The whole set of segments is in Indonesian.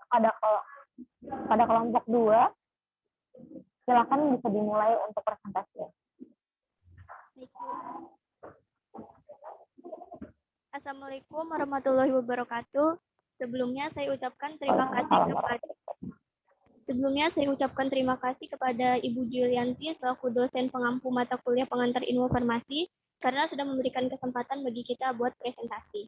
pada kelompok 2, silakan bisa dimulai untuk presentasi. Assalamualaikum warahmatullahi wabarakatuh. Sebelumnya saya ucapkan terima kasih kepada Ibu Julianti selaku dosen pengampu mata kuliah pengantar ilmu farmasi karena sudah memberikan kesempatan bagi kita buat presentasi.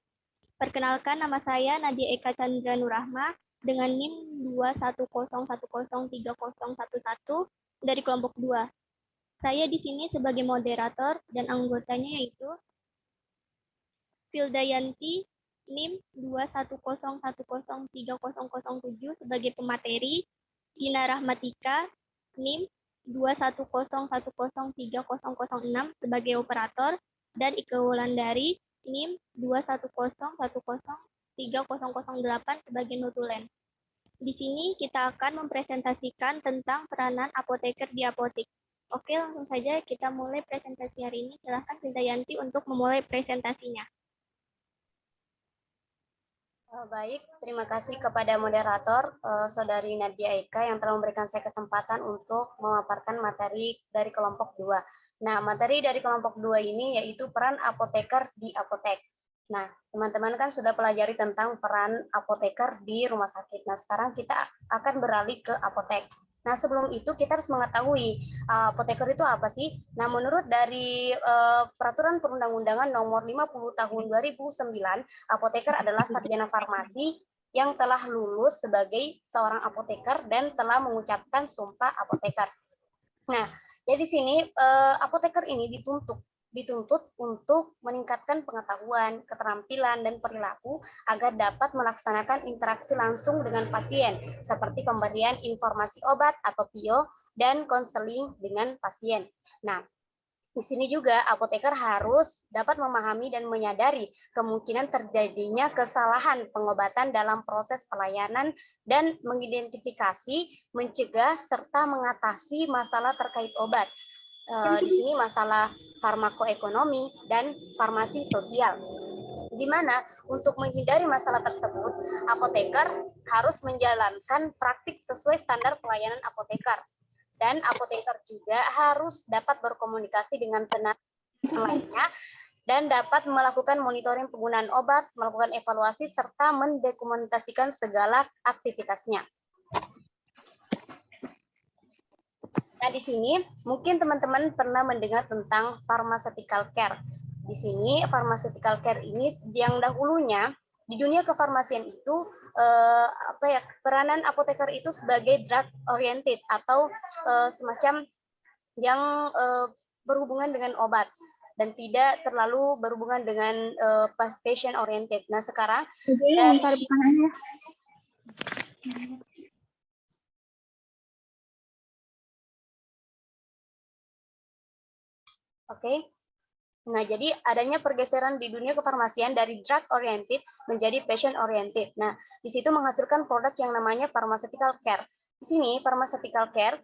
Perkenalkan, nama saya Nadia Eka Chandra Nurrahma dengan NIM 210103011 dari kelompok 2. Saya di sini sebagai moderator dan anggotanya yaitu Fildayanti NIM 210103007 sebagai pemateri, Ina Rahmatika NIM 210103006 sebagai operator, dan Ike Wulandari NIM 210103008 sebagai notulen. Di sini kita akan mempresentasikan tentang peranan apoteker di apotik. Oke, langsung saja kita mulai presentasi hari ini. Silahkan Fildayanti untuk memulai presentasinya. Baik, terima kasih kepada moderator, Saudari Nadia Eka yang telah memberikan saya kesempatan untuk memaparkan materi dari kelompok 2. Nah, materi dari kelompok 2 ini yaitu peran apoteker di apotek. Nah, teman-teman kan sudah pelajari tentang peran apoteker di rumah sakit. Nah, sekarang kita akan beralih ke apotek. Nah, sebelum itu kita harus mengetahui apoteker itu apa sih? Nah, menurut dari Peraturan Perundang-undangan Nomor 50 Tahun 2009, apoteker adalah sarjana farmasi yang telah lulus sebagai seorang apoteker dan telah mengucapkan sumpah apoteker. Nah, jadi di sini apoteker ini dituntut untuk meningkatkan pengetahuan, keterampilan, dan perilaku agar dapat melaksanakan interaksi langsung dengan pasien, seperti pemberian informasi obat atau PIO, dan konseling dengan pasien. Nah, di sini juga apoteker harus dapat memahami dan menyadari kemungkinan terjadinya kesalahan pengobatan dalam proses pelayanan dan mengidentifikasi, mencegah, serta mengatasi masalah terkait obat. Di sini masalah farmakoekonomi dan farmasi sosial. Di mana untuk menghindari masalah tersebut, apoteker harus menjalankan praktik sesuai standar pelayanan apoteker. Dan apoteker juga harus dapat berkomunikasi dengan tenaga lainnya dan dapat melakukan monitoring penggunaan obat, melakukan evaluasi, serta mendokumentasikan segala aktivitasnya. Nah, di sini mungkin teman-teman pernah mendengar tentang pharmaceutical care. Di sini pharmaceutical care ini yang dahulunya di dunia kefarmasian itu peranan apoteker itu sebagai drug oriented atau semacam yang berhubungan dengan obat dan tidak terlalu berhubungan dengan patient oriented. Nah, sekarang Oke. Nah, jadi adanya pergeseran di dunia kefarmasian dari drug oriented menjadi patient oriented. Nah, di situ menghasilkan produk yang namanya pharmaceutical care. Di sini pharmaceutical care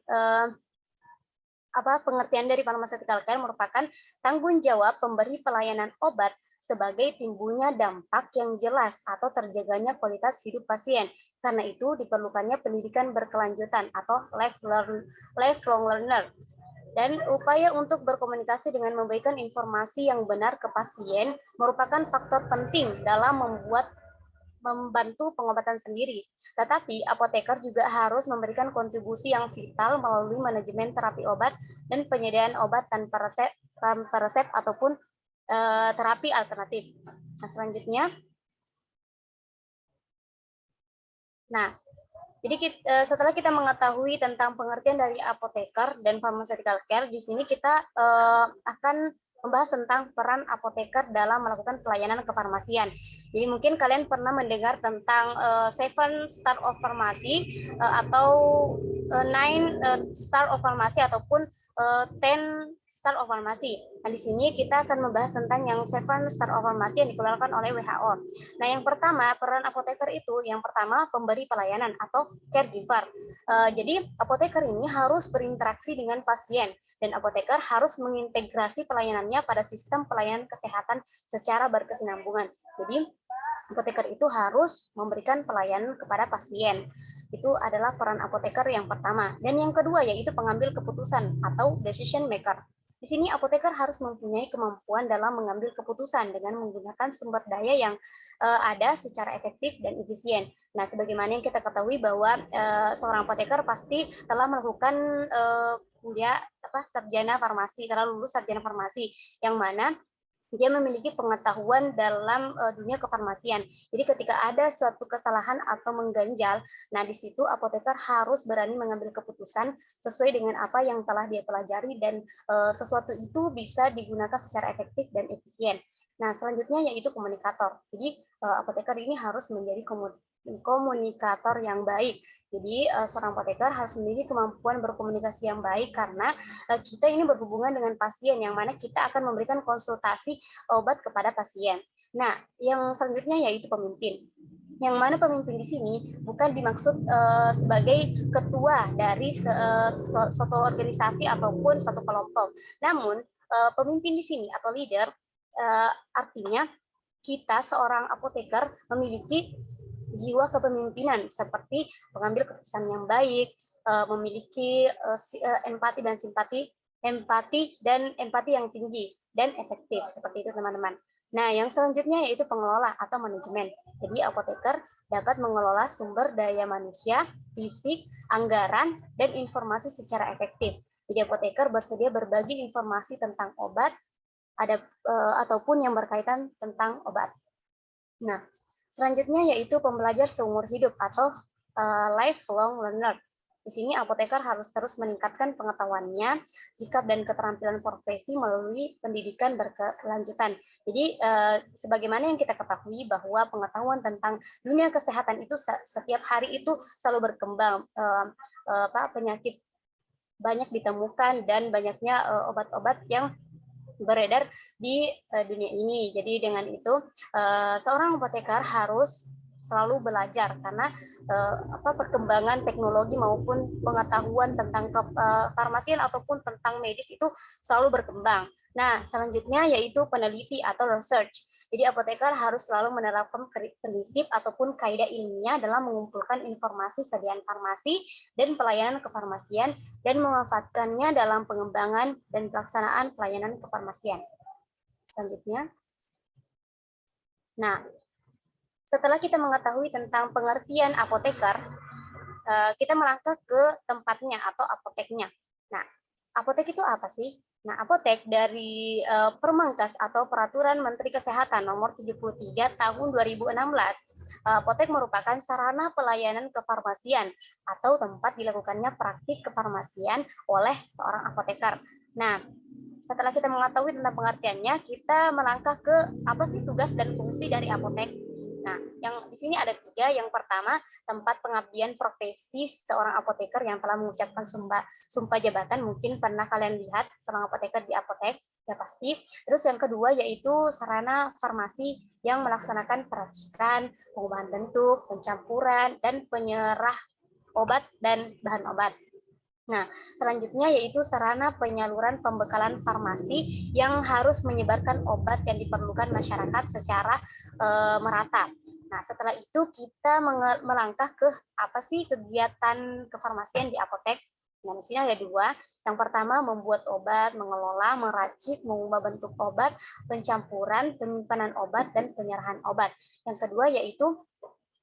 pengertian dari pharmaceutical care merupakan tanggung jawab pemberi pelayanan obat sebagai timbulnya dampak yang jelas atau terjaganya kualitas hidup pasien. Karena itu diperlukannya pendidikan berkelanjutan atau lifelong learner. Dan upaya untuk berkomunikasi dengan memberikan informasi yang benar ke pasien merupakan faktor penting dalam membantu pengobatan sendiri. Tetapi apoteker juga harus memberikan kontribusi yang vital melalui manajemen terapi obat dan penyediaan obat tanpa resep ataupun terapi alternatif. Nah, selanjutnya. Nah, jadi setelah kita mengetahui tentang pengertian dari apoteker dan pharmaceutical care, di sini kita akan membahas tentang peran apoteker dalam melakukan pelayanan kefarmasian. Jadi mungkin kalian pernah mendengar tentang 7 star of pharmacy atau 9 star of pharmacy ataupun 10 star of pharmacy. Nah, di sini kita akan membahas tentang yang 7 star of pharmacy yang dikeluarkan oleh WHO. Nah, yang pertama, peran apoteker itu yang pertama pemberi pelayanan atau caregiver. Jadi apoteker ini harus berinteraksi dengan pasien dan apoteker harus mengintegrasi pelayanannya pada sistem pelayanan kesehatan secara berkesinambungan. Jadi apoteker itu harus memberikan pelayanan kepada pasien. Itu adalah peran apoteker yang pertama. Dan yang kedua yaitu pengambil keputusan atau decision maker. Di sini apoteker harus mempunyai kemampuan dalam mengambil keputusan dengan menggunakan sumber daya yang ada secara efektif dan efisien. Nah, sebagaimana yang kita ketahui bahwa seorang apoteker pasti telah melakukan kuliah sarjana farmasi, telah lulus sarjana farmasi, yang mana dia memiliki pengetahuan dalam dunia kefarmasian. Jadi ketika ada suatu kesalahan atau mengganjal, nah di situ apoteker harus berani mengambil keputusan sesuai dengan apa yang telah dia pelajari dan sesuatu itu bisa digunakan secara efektif dan efisien. Nah, selanjutnya yaitu komunikator. Jadi apoteker ini harus menjadi komunikator yang baik. Jadi seorang apoteker harus memiliki kemampuan berkomunikasi yang baik karena kita ini berhubungan dengan pasien yang mana kita akan memberikan konsultasi obat kepada pasien. Nah, yang selanjutnya yaitu pemimpin. Yang mana pemimpin di sini bukan dimaksud sebagai ketua dari suatu organisasi ataupun suatu kelompok. Namun pemimpin di sini atau leader artinya kita seorang apoteker memiliki jiwa kepemimpinan seperti mengambil keputusan yang baik, memiliki empati yang tinggi dan efektif seperti itu teman-teman. Nah, yang selanjutnya yaitu pengelola atau manajemen. Jadi apoteker dapat mengelola sumber daya manusia, fisik, anggaran, dan informasi secara efektif. Jadi apoteker bersedia berbagi informasi tentang obat ataupun yang berkaitan tentang obat. Nah, selanjutnya yaitu pembelajar seumur hidup atau lifelong learner. Di sini apoteker harus terus meningkatkan pengetahuannya, sikap dan keterampilan profesi melalui pendidikan berkelanjutan. Jadi sebagaimana yang kita ketahui bahwa pengetahuan tentang dunia kesehatan itu setiap hari itu selalu berkembang, penyakit banyak ditemukan dan banyaknya obat-obat yang beredar di dunia ini. Jadi dengan itu seorang apoteker harus selalu belajar karena perkembangan teknologi maupun pengetahuan tentang farmasian ataupun tentang medis itu selalu berkembang. Nah, selanjutnya yaitu peneliti atau research. Jadi apoteker harus selalu menerapkan prinsip ataupun kaidah ilmiah dalam mengumpulkan informasi sediaan farmasi dan pelayanan kefarmasian dan memanfaatkannya dalam pengembangan dan pelaksanaan pelayanan kefarmasian. Selanjutnya. Nah, setelah kita mengetahui tentang pengertian apoteker, kita melangkah ke tempatnya atau apoteknya. Nah, apotek itu apa sih? Nah, apotek dari Permenkes atau Peraturan Menteri Kesehatan Nomor 73 Tahun 2016, apotek merupakan sarana pelayanan kefarmasian atau tempat dilakukannya praktik kefarmasian oleh seorang apoteker. Nah, setelah kita mengetahui tentang pengertiannya, kita melangkah ke apa sih tugas dan fungsi dari apotek. Nah, yang di sini ada 3. Yang pertama, tempat pengabdian profesi seorang apoteker yang telah mengucapkan sumpah jabatan. Mungkin pernah kalian lihat seorang apoteker di apotek, ya pasti. Terus yang kedua yaitu sarana farmasi yang melaksanakan peracikan, pengubahan bentuk, pencampuran, dan penyerah obat dan bahan obat. Nah, selanjutnya yaitu sarana penyaluran pembekalan farmasi yang harus menyebarkan obat yang diperlukan masyarakat secara merata. Nah, setelah itu kita melangkah ke apa sih kegiatan kefarmasian di apotek. Nah, di sini ada 2. Yang pertama, membuat obat, mengelola, meracik, mengubah bentuk obat, pencampuran, penyimpanan obat, dan penyerahan obat. Yang kedua yaitu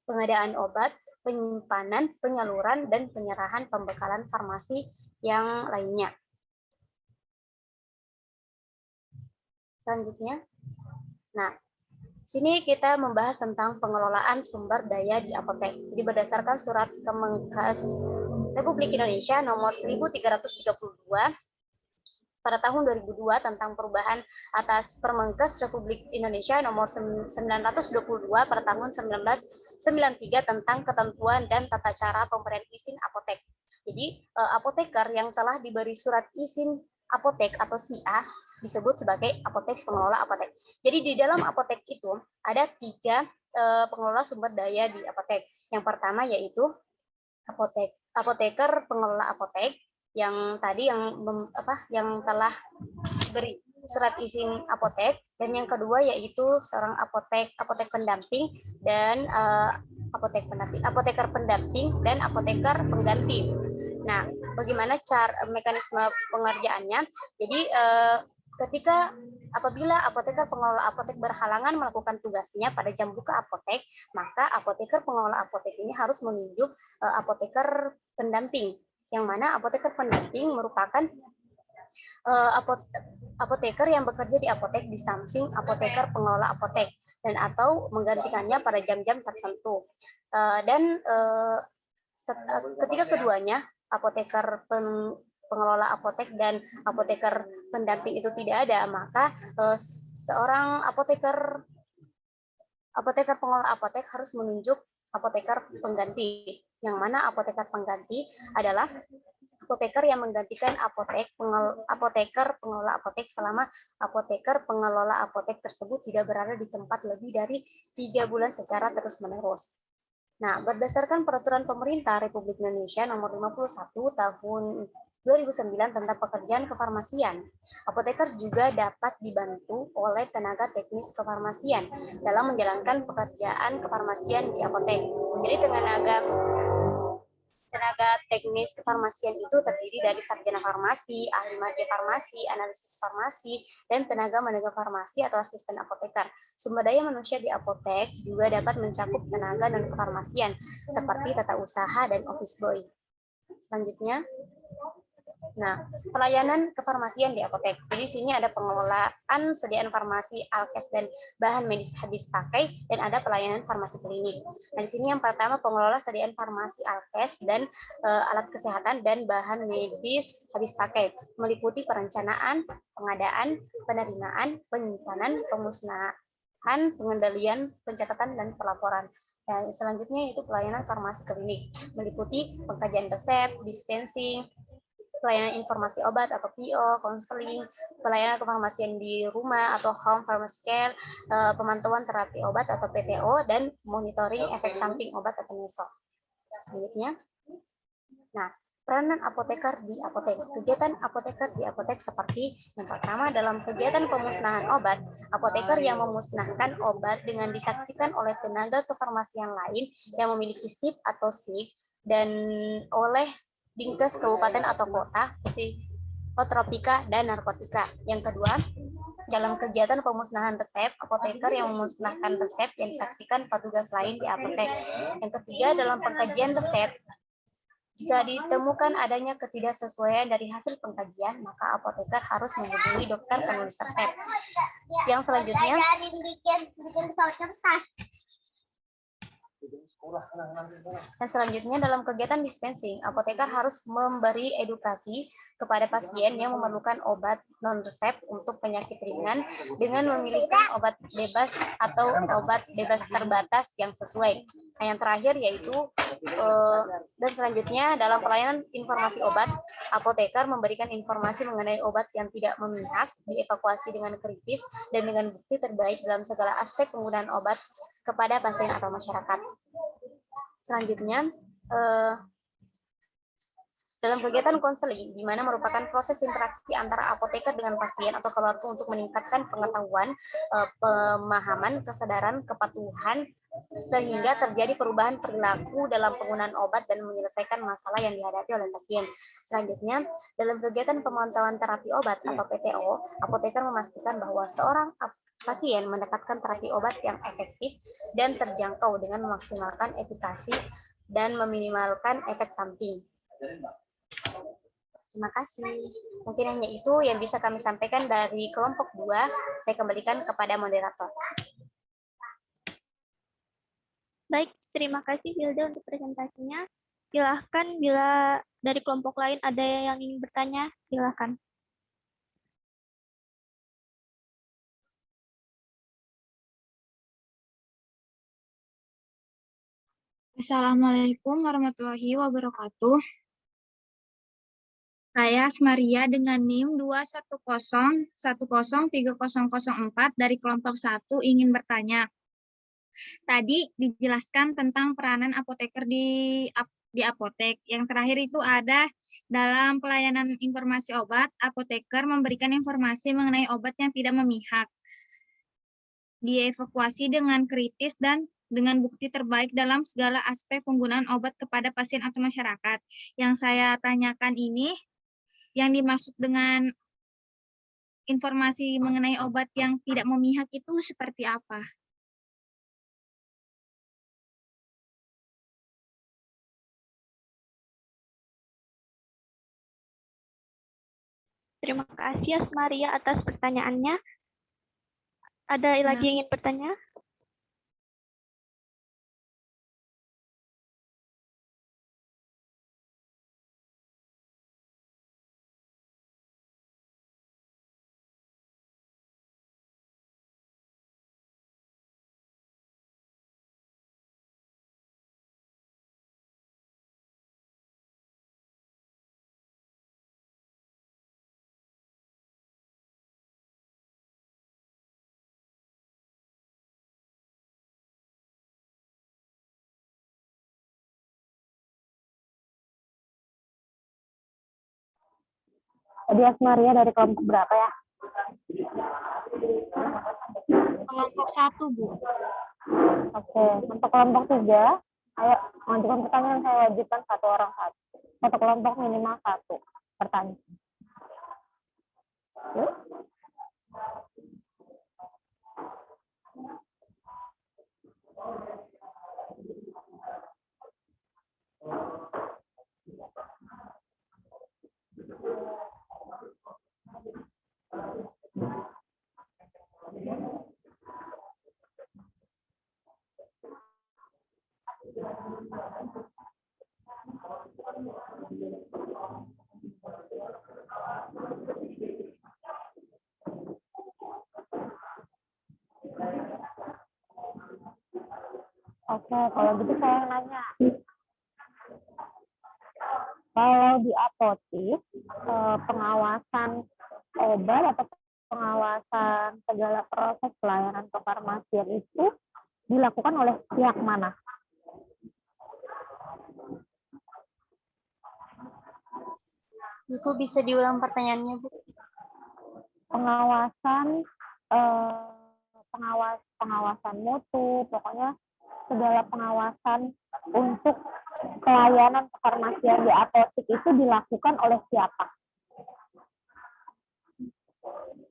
pengadaan obat, penyimpanan, penyaluran, dan penyerahan pembekalan farmasi yang lainnya. Selanjutnya, nah, sini kita membahas tentang pengelolaan sumber daya di apotek. Jadi berdasarkan Surat Kemenkes Republik Indonesia Nomor 1332 pada tahun 2002 tentang perubahan atas Permenkes Republik Indonesia Nomor 922 pada tahun 1993 tentang ketentuan dan tata cara pemberian izin apotek. Jadi apoteker yang telah diberi surat izin apotek atau SIA disebut sebagai apotek pengelola apotek. Jadi di dalam apotek itu ada 3 pengelola sumber daya di apotek. Yang pertama yaitu apoteker pengelola apotek yang tadi yang telah diberi surat izin apotek, dan yang kedua yaitu seorang apotek pendamping dan apoteker pendamping dan apoteker pengganti. Nah, bagaimana mekanisme pengerjaannya? Jadi apabila apoteker pengelola apotek berhalangan melakukan tugasnya pada jam buka apotek, maka apoteker pengelola apotek ini harus menunjuk apoteker pendamping, yang mana apoteker pendamping merupakan apoteker yang bekerja di apotek di samping apoteker pengelola apotek, dan atau menggantikannya pada jam-jam tertentu. Ketika keduanya, apoteker pengelola apotek dan apoteker pendamping itu tidak ada, maka seorang apoteker pengelola apotek harus menunjuk apoteker pengganti, yang mana apoteker pengganti adalah apoteker yang menggantikan apoteker pengelola apotek selama apoteker pengelola apotek tersebut tidak berada di tempat lebih dari 3 bulan secara terus-menerus. Nah, berdasarkan Peraturan Pemerintah Republik Indonesia Nomor 51 Tahun 2009 tentang pekerjaan kefarmasian, apoteker juga dapat dibantu oleh tenaga teknis kefarmasian dalam menjalankan pekerjaan kefarmasian di apotek. Jadi tenaga teknis kefarmasian itu terdiri dari sarjana farmasi, ahli marja farmasi, analisis farmasi, dan tenaga farmasi atau asisten apoteker. Sumber daya manusia di apotek juga dapat mencakup tenaga non-kefarmasian seperti tata usaha dan office boy. Selanjutnya, pelayanan kefarmasian di apotek. Jadi di sini ada pengelolaan sediaan farmasi, alkes, dan bahan medis habis pakai, dan ada pelayanan farmasi klinik. Nah, di sini yang pertama pengelola sediaan farmasi, alkes, dan alat kesehatan dan bahan medis habis pakai, meliputi perencanaan, pengadaan, penerimaan, penyimpanan, pemusnahan, pengendalian, pencatatan, dan pelaporan. Dan selanjutnya itu pelayanan farmasi klinik, meliputi pengkajian resep, dispensing, pelayanan informasi obat atau PO, konseling, pelayanan kefarmasian di rumah atau home pharmacy care, pemantauan terapi obat atau PTO, dan monitoring efek samping obat atau MESO. Selanjutnya, peranan apoteker di apotek. Kegiatan apoteker di apotek seperti yang pertama dalam kegiatan pemusnahan obat, apoteker yang memusnahkan obat dengan disaksikan oleh tenaga kefarmasian lain yang memiliki SIP atau SIG dan oleh Dinkes kabupaten atau kota, psikotropika dan narkotika. Yang kedua, dalam kegiatan pemusnahan resep, apoteker yang memusnahkan resep yang disaksikan petugas lain di apotek. Yang ketiga, dalam pengkajian resep, jika ditemukan adanya ketidaksesuaian dari hasil pengkajian, maka apoteker harus menghubungi dokter penulis resep. Yang selanjutnya, dalam kegiatan dispensing, apoteker harus memberi edukasi kepada pasien yang memerlukan obat non-resep untuk penyakit ringan dengan memilihkan obat bebas atau obat bebas terbatas yang sesuai. Nah, yang terakhir yaitu dan selanjutnya dalam pelayanan informasi obat, apoteker memberikan informasi mengenai obat yang tidak memihak, dievakuasi dengan kritis, dan dengan bukti terbaik dalam segala aspek penggunaan obat kepada pasien atau masyarakat. Selanjutnya, dalam kegiatan konseling, di mana merupakan proses interaksi antara apoteker dengan pasien atau keluarga untuk meningkatkan pengetahuan, pemahaman, kesadaran, kepatuhan, sehingga terjadi perubahan perilaku dalam penggunaan obat dan menyelesaikan masalah yang dihadapi oleh pasien. Selanjutnya, dalam kegiatan pemantauan terapi obat atau PTO, apoteker memastikan bahwa seorang pasien mendapatkan terapi obat yang efektif dan terjangkau dengan memaksimalkan efikasi dan meminimalkan efek samping. Terima kasih. Mungkin hanya itu yang bisa kami sampaikan dari kelompok 2. Saya kembalikan kepada moderator. Baik, terima kasih Hilda untuk presentasinya. Silahkan bila dari kelompok lain ada yang ingin bertanya, silahkan. Assalamualaikum warahmatullahi wabarakatuh. Saya Asmaria dengan NIM 210103004 dari kelompok 1 ingin bertanya. Tadi dijelaskan tentang peranan apoteker di di apotek. Yang terakhir itu ada dalam pelayanan informasi obat, apoteker memberikan informasi mengenai obat yang tidak memihak. Dievakuasi dengan kritis dan dengan bukti terbaik dalam segala aspek penggunaan obat kepada pasien atau masyarakat. Yang saya tanyakan ini, yang dimaksud dengan informasi mengenai obat yang tidak memihak itu seperti apa? Terima kasih Asmaria atas pertanyaannya. Ada lagi yang ingin bertanya? Tadi Asmaria dari kelompok berapa ya? Kelompok 1, Bu. Oke, untuk kelompok 3, ayo mengajukan pertanyaan, saya wajibkan satu orang satu. Satu kelompok minimal satu pertanyaan. Yuk. Oke, kalau gitu saya nanya. Kalau di apotik, pengawasan obat atau pengawasan segala proses pelayanan kefarmasian itu dilakukan oleh pihak mana? Ibu bisa diulang pertanyaannya, Bu? Pengawasan pengawasan mutu, pokoknya segala pengawasan untuk pelayanan kefarmasian di apotik itu dilakukan oleh siapa?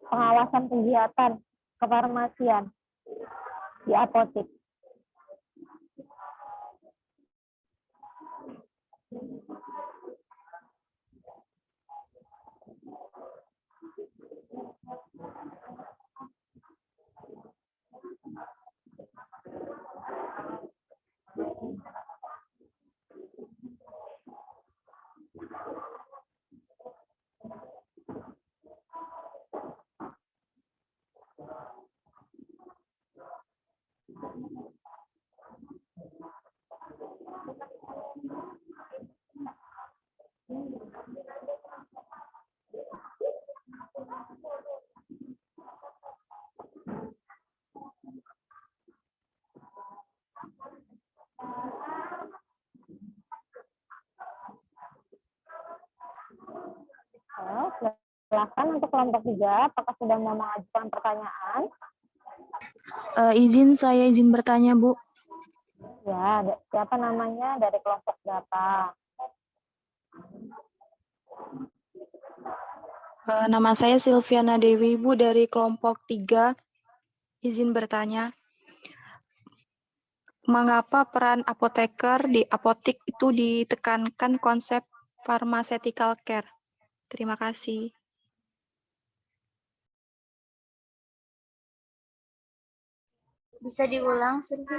Pengawasan kegiatan kefarmasian di apotik. Silakan untuk kelompok 3, apakah sudah mau mengajukan pertanyaan? Saya izin bertanya, Bu. Ya, siapa namanya, dari kelompok berapa? Nama saya Silviana Dewi, Bu, dari kelompok 3. Izin bertanya, mengapa peran apoteker di apotik itu ditekankan konsep pharmaceutical care? Terima kasih. Bisa diulang, Silvi?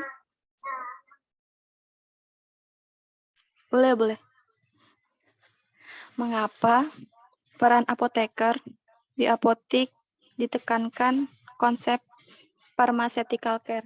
Boleh. Mengapa peran apoteker di apotik ditekankan konsep pharmaceutical care?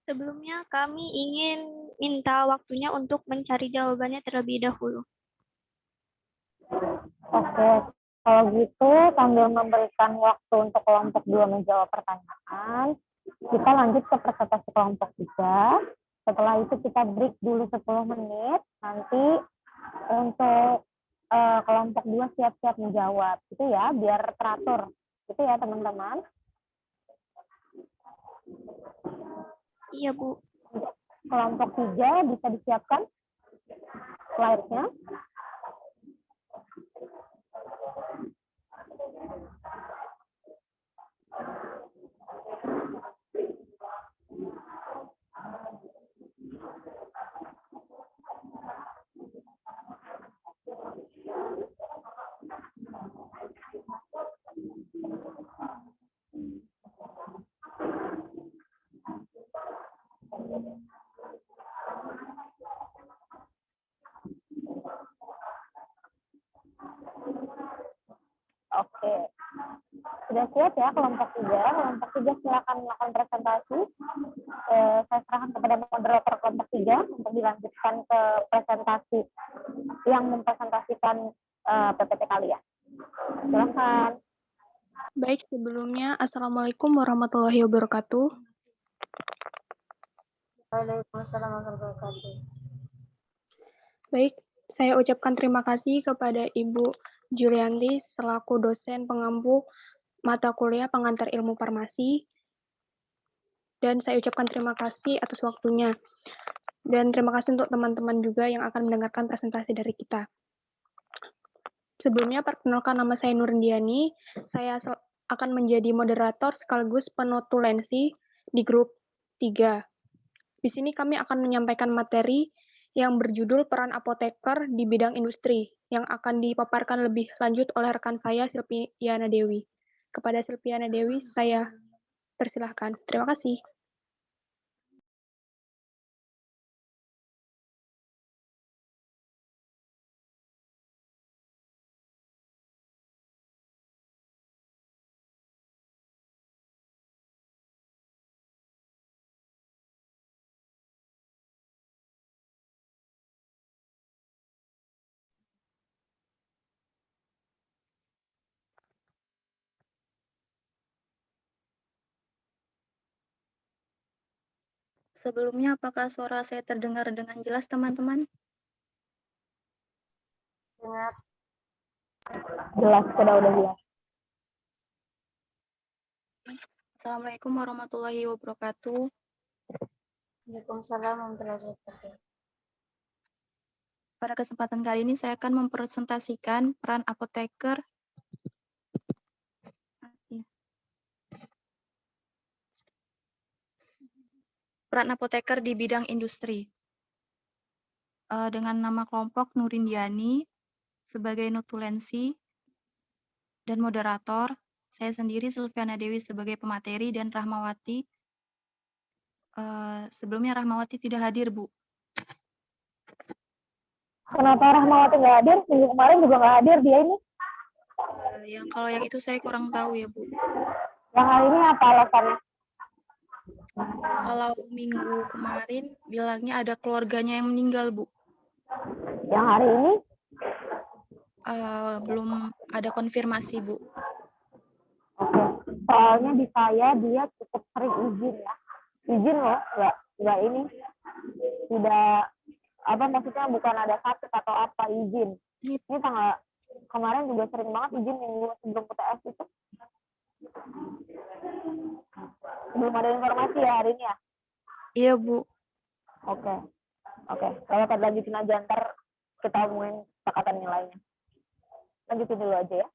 Sebelumnya kami ingin minta waktunya untuk mencari jawabannya terlebih dahulu. Oke, kalau gitu sambil memberikan waktu untuk kelompok 2 menjawab pertanyaan, kita lanjut ke presentasi kelompok 3. Setelah itu kita break dulu 10 menit, nanti untuk kelompok 2 siap-siap menjawab. Itu ya, biar teratur. Itu ya teman-teman. Iya, Bu. Kelompok 3 bisa disiapkan slide-nya. Oke. Sudah siap ya kelompok 3? Kelompok 3 silakan melakukan presentasi. Saya serahkan kepada moderator kelompok 3 untuk dilanjutkan ke presentasi yang mempresentasikan PPT kalian. Silakan. Baik, sebelumnya Assalamualaikum warahmatullahi wabarakatuh. Waalaikumsalam warahmatullahi wabarakatuh. Baik, saya ucapkan terima kasih kepada Ibu Julianti selaku dosen pengampu mata kuliah pengantar ilmu farmasi. Dan saya ucapkan terima kasih atas waktunya. Dan terima kasih untuk teman-teman juga yang akan mendengarkan presentasi dari kita. Sebelumnya, perkenalkan nama saya Nurdiani. Saya akan menjadi moderator sekaligus penotulensi di grup 3. Di sini kami akan menyampaikan materi yang berjudul peran apoteker di bidang industri yang akan dipaparkan lebih lanjut oleh rekan saya Silviana Dewi. Kepada Silviana Dewi, saya persilahkan. Terima kasih. Sebelumnya, apakah suara saya terdengar dengan jelas, teman-teman? Dengar. Jelas, sudah jelas. Assalamualaikum warahmatullahi wabarakatuh. Waalaikumsalam warahmatullahi wabarakatuh. Pada kesempatan kali ini saya akan mempresentasikan peran apoteker di bidang industri. Dengan nama kelompok Nurindiani sebagai notulensi dan moderator, saya sendiri Silviana Dewi sebagai pemateri dan Rahmawati. Sebelumnya Rahmawati tidak hadir, Bu. Kenapa Rahmawati nggak hadir? Minggu kemarin juga nggak hadir dia ini. Kalau yang itu saya kurang tahu ya, Bu. Yang hari ini apa alasannya? Kalau minggu kemarin bilangnya ada keluarganya yang meninggal, Bu. Yang hari ini? Belum ada konfirmasi, Bu. Oke. Soalnya di saya dia cukup sering izin ya. Izin loh, nggak ini. Tidak, maksudnya bukan ada sakit atau apa, izin. Ini tanggal kemarin juga sering banget izin minggu sebelum UTS itu. Belum ada informasi ya hari ini ya? Iya, Bu. Oke. Saya akan lanjutin aja, ntar kita omongin kesepakatan nilainya. Lanjutin dulu aja ya.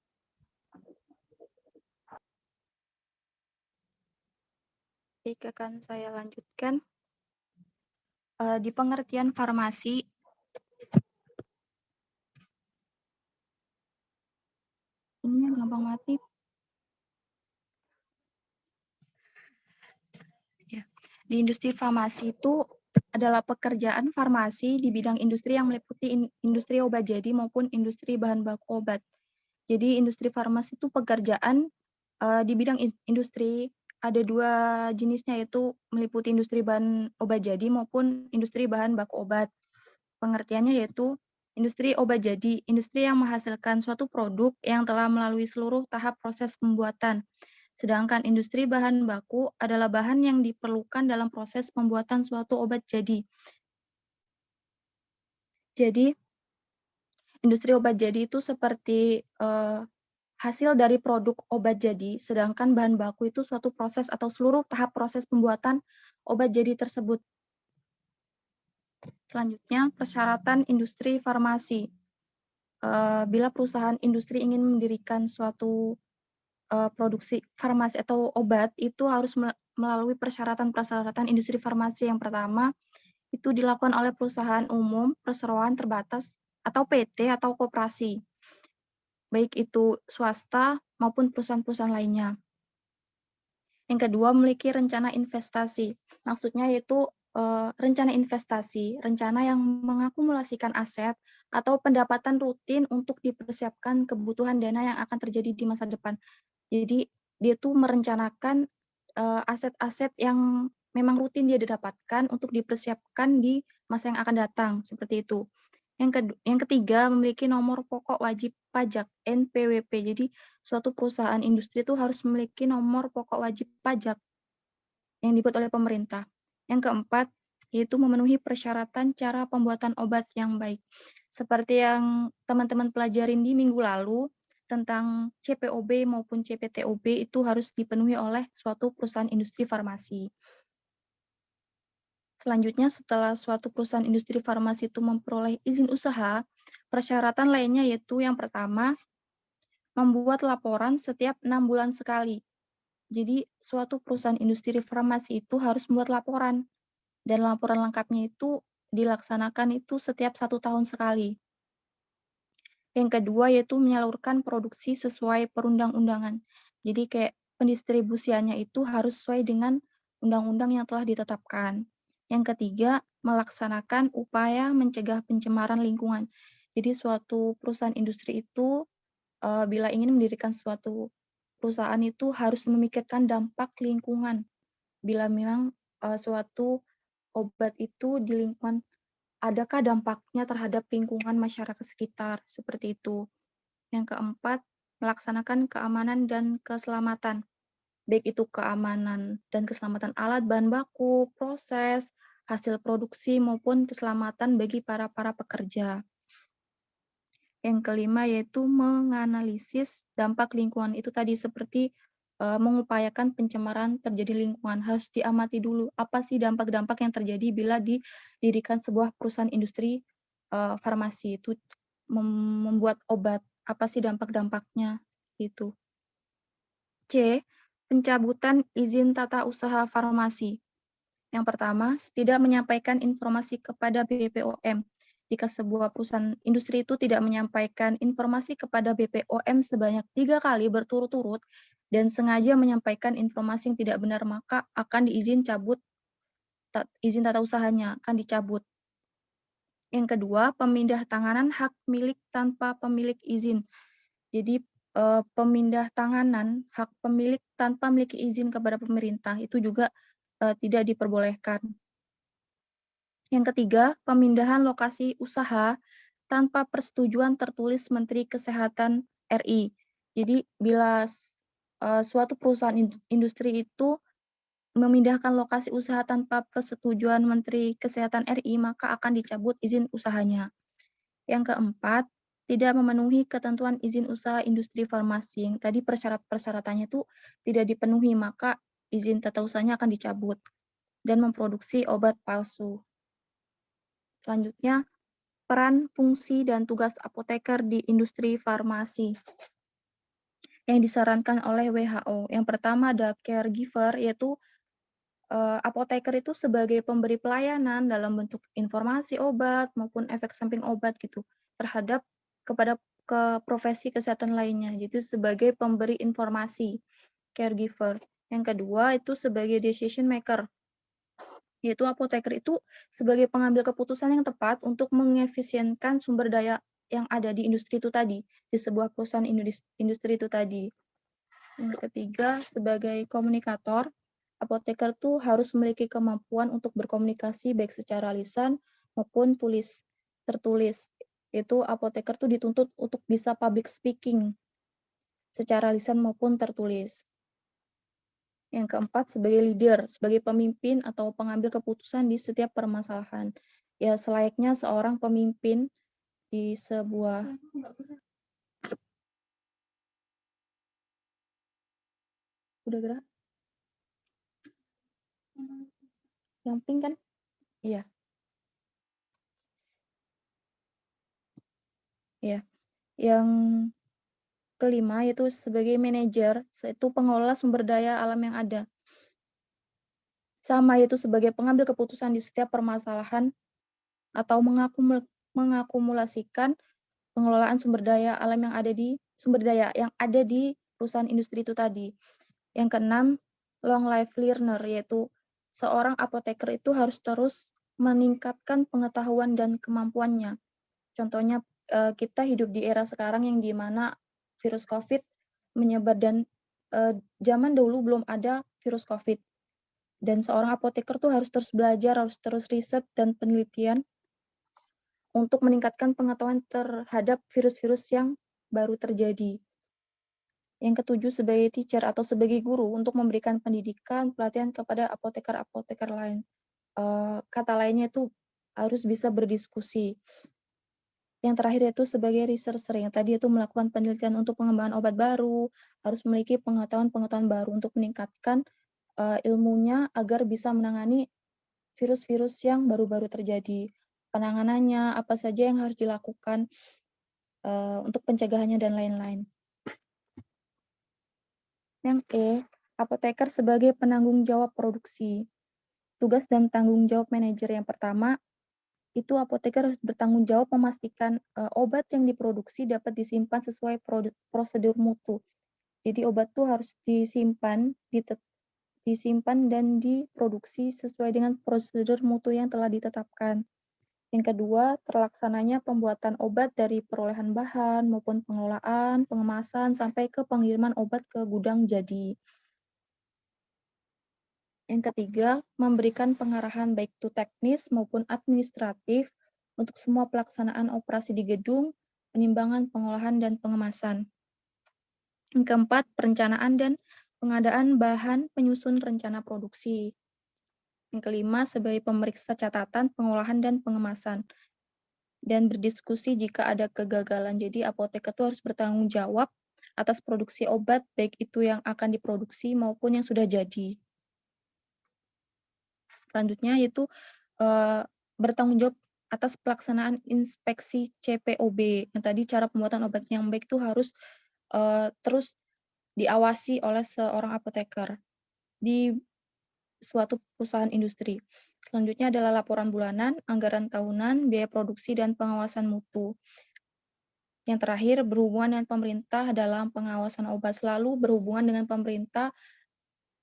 Baik, akan saya lanjutkan. Di pengertian farmasi, ini yang gampang mati. Ya. Di industri farmasi itu adalah pekerjaan farmasi di bidang industri yang meliputi industri obat jadi maupun industri bahan baku obat. Jadi industri farmasi itu pekerjaan di bidang industri ada 2 jenisnya, yaitu meliputi industri bahan obat jadi maupun industri bahan baku obat. Pengertiannya yaitu industri obat jadi, industri yang menghasilkan suatu produk yang telah melalui seluruh tahap proses pembuatan. Sedangkan industri bahan baku adalah bahan yang diperlukan dalam proses pembuatan suatu obat jadi. Jadi, industri obat jadi itu seperti hasil dari produk obat jadi, sedangkan bahan baku itu suatu proses atau seluruh tahap proses pembuatan obat jadi tersebut. Selanjutnya, persyaratan industri farmasi. Bila perusahaan industri ingin mendirikan suatu produksi farmasi atau obat, itu harus melalui persyaratan-persyaratan industri farmasi. Yang pertama, itu dilakukan oleh perusahaan umum, perseroan terbatas, atau PT atau koperasi, baik itu swasta maupun perusahaan-perusahaan lainnya. Yang kedua, memiliki rencana investasi. Maksudnya yaitu rencana investasi, rencana yang mengakumulasikan aset atau pendapatan rutin untuk dipersiapkan kebutuhan dana yang akan terjadi di masa depan. Jadi dia tuh merencanakan aset-aset yang memang rutin dia didapatkan untuk dipersiapkan di masa yang akan datang, seperti itu. Yang ketiga, memiliki nomor pokok wajib pajak NPWP. Jadi suatu perusahaan industri itu harus memiliki nomor pokok wajib pajak yang dibuat oleh pemerintah. Yang keempat, yaitu memenuhi persyaratan cara pembuatan obat yang baik. Seperti yang teman-teman pelajarin di minggu lalu, tentang CPOB maupun CPTOB itu harus dipenuhi oleh suatu perusahaan industri farmasi. Selanjutnya, setelah suatu perusahaan industri farmasi itu memperoleh izin usaha, persyaratan lainnya yaitu yang pertama, membuat laporan setiap 6 bulan sekali. Jadi, suatu perusahaan industri farmasi itu harus membuat laporan, dan laporan lengkapnya itu dilaksanakan itu setiap 1 tahun sekali. Yang kedua, yaitu menyalurkan produksi sesuai perundang-undangan. Jadi, kayak pendistribusiannya itu harus sesuai dengan undang-undang yang telah ditetapkan. Yang ketiga, melaksanakan upaya mencegah pencemaran lingkungan. Jadi suatu perusahaan industri itu bila ingin mendirikan suatu perusahaan itu harus memikirkan dampak lingkungan. Bila memang suatu obat itu di lingkungan, adakah dampaknya terhadap lingkungan masyarakat sekitar, seperti itu. Yang keempat, melaksanakan keamanan dan keselamatan. Baik itu keamanan dan keselamatan alat, bahan baku, proses, hasil produksi, maupun keselamatan bagi para pekerja. Yang kelima yaitu menganalisis dampak lingkungan. Itu tadi seperti mengupayakan pencemaran terjadi lingkungan. Harus diamati dulu apa sih dampak-dampak yang terjadi bila didirikan sebuah perusahaan industri farmasi itu membuat obat. Apa sih dampak-dampaknya itu. C. Pencabutan izin tata usaha farmasi. Yang pertama, tidak menyampaikan informasi kepada BPOM. Jika sebuah perusahaan industri itu tidak menyampaikan informasi kepada BPOM sebanyak 3 kali berturut-turut dan sengaja menyampaikan informasi yang tidak benar, maka akan izin tata usahanya akan dicabut. Yang kedua, pemindah tanganan hak milik tanpa pemilik izin. Jadi pemindah tanganan hak pemilik tanpa memiliki izin kepada pemerintah itu juga tidak diperbolehkan. Yang ketiga, pemindahan lokasi usaha tanpa persetujuan tertulis Menteri Kesehatan RI. Jadi bila suatu perusahaan industri itu memindahkan lokasi usaha tanpa persetujuan Menteri Kesehatan RI, maka akan dicabut izin usahanya. Yang keempat, tidak memenuhi ketentuan izin usaha industri farmasi. Yang tadi persyaratannya itu tidak dipenuhi, maka izin tata usahanya akan dicabut dan memproduksi obat palsu. Selanjutnya, peran, fungsi, dan tugas apoteker di industri farmasi yang disarankan oleh WHO. Yang pertama ada caregiver, yaitu apoteker itu sebagai pemberi pelayanan dalam bentuk informasi obat maupun efek samping obat gitu terhadap kepada profesi kesehatan lainnya. Jadi sebagai pemberi informasi, caregiver. Yang kedua itu sebagai decision maker, yaitu apoteker itu sebagai pengambil keputusan yang tepat untuk mengefisienkan sumber daya yang ada di industri itu tadi, di sebuah perusahaan industri itu tadi. Yang ketiga, sebagai komunikator, apoteker tuh harus memiliki kemampuan untuk berkomunikasi baik secara lisan maupun tertulis. Itu apoteker tuh dituntut untuk bisa public speaking secara lisan maupun tertulis. Yang keempat, sebagai leader, sebagai pemimpin atau pengambil keputusan di setiap permasalahan. Ya, selayaknya seorang pemimpin di sebuah udah gerak yang pink kan? Iya. Ya. Yang kelima yaitu sebagai manajer, yaitu pengelola sumber daya alam yang ada. Sama yaitu sebagai pengambil keputusan di setiap permasalahan atau mengakumulasikan pengelolaan sumber daya alam yang ada di perusahaan industri itu tadi. Yang keenam, long life learner, yaitu seorang apoteker itu harus terus meningkatkan pengetahuan dan kemampuannya. Contohnya kita hidup di era sekarang yang di mana virus COVID menyebar dan zaman dahulu belum ada virus COVID. Dan seorang apoteker tuh harus terus belajar, harus terus riset dan penelitian untuk meningkatkan pengetahuan terhadap virus-virus yang baru terjadi. Yang ketujuh, sebagai teacher atau sebagai guru untuk memberikan pendidikan, pelatihan kepada apoteker-apoteker lain. Kata lainnya itu harus bisa berdiskusi. Yang terakhir itu sebagai researcher, yang tadi itu melakukan penelitian untuk pengembangan obat baru, harus memiliki pengetahuan-pengetahuan baru untuk meningkatkan ilmunya agar bisa menangani virus-virus yang baru-baru terjadi. Penanganannya, apa saja yang harus dilakukan untuk pencegahannya dan lain-lain. Yang E, apoteker sebagai penanggung jawab produksi. Tugas dan tanggung jawab manajer yang pertama, itu apoteker harus bertanggung jawab memastikan obat yang diproduksi dapat disimpan sesuai prosedur mutu. Jadi obat tuh harus disimpan dan diproduksi sesuai dengan prosedur mutu yang telah ditetapkan. Yang kedua, terlaksananya pembuatan obat dari perolehan bahan maupun pengelolaan, pengemasan, sampai ke pengiriman obat ke gudang jadi. Yang ketiga, memberikan pengarahan baik itu teknis maupun administratif untuk semua pelaksanaan operasi di gedung, penimbangan, pengolahan, dan pengemasan. Yang keempat, perencanaan dan pengadaan bahan penyusun rencana produksi. Yang kelima, sebagai pemeriksa catatan, pengolahan, dan pengemasan. Dan berdiskusi jika ada kegagalan. Jadi apoteker itu harus bertanggung jawab atas produksi obat, baik itu yang akan diproduksi maupun yang sudah jadi. Selanjutnya yaitu bertanggung jawab atas pelaksanaan inspeksi CPOB. Yang tadi cara pembuatan obat yang baik itu harus terus diawasi oleh seorang apoteker di suatu perusahaan industri. Selanjutnya adalah laporan bulanan, anggaran tahunan, biaya produksi, dan pengawasan mutu. Yang terakhir, berhubungan dengan pemerintah dalam pengawasan obat, selalu berhubungan dengan pemerintah,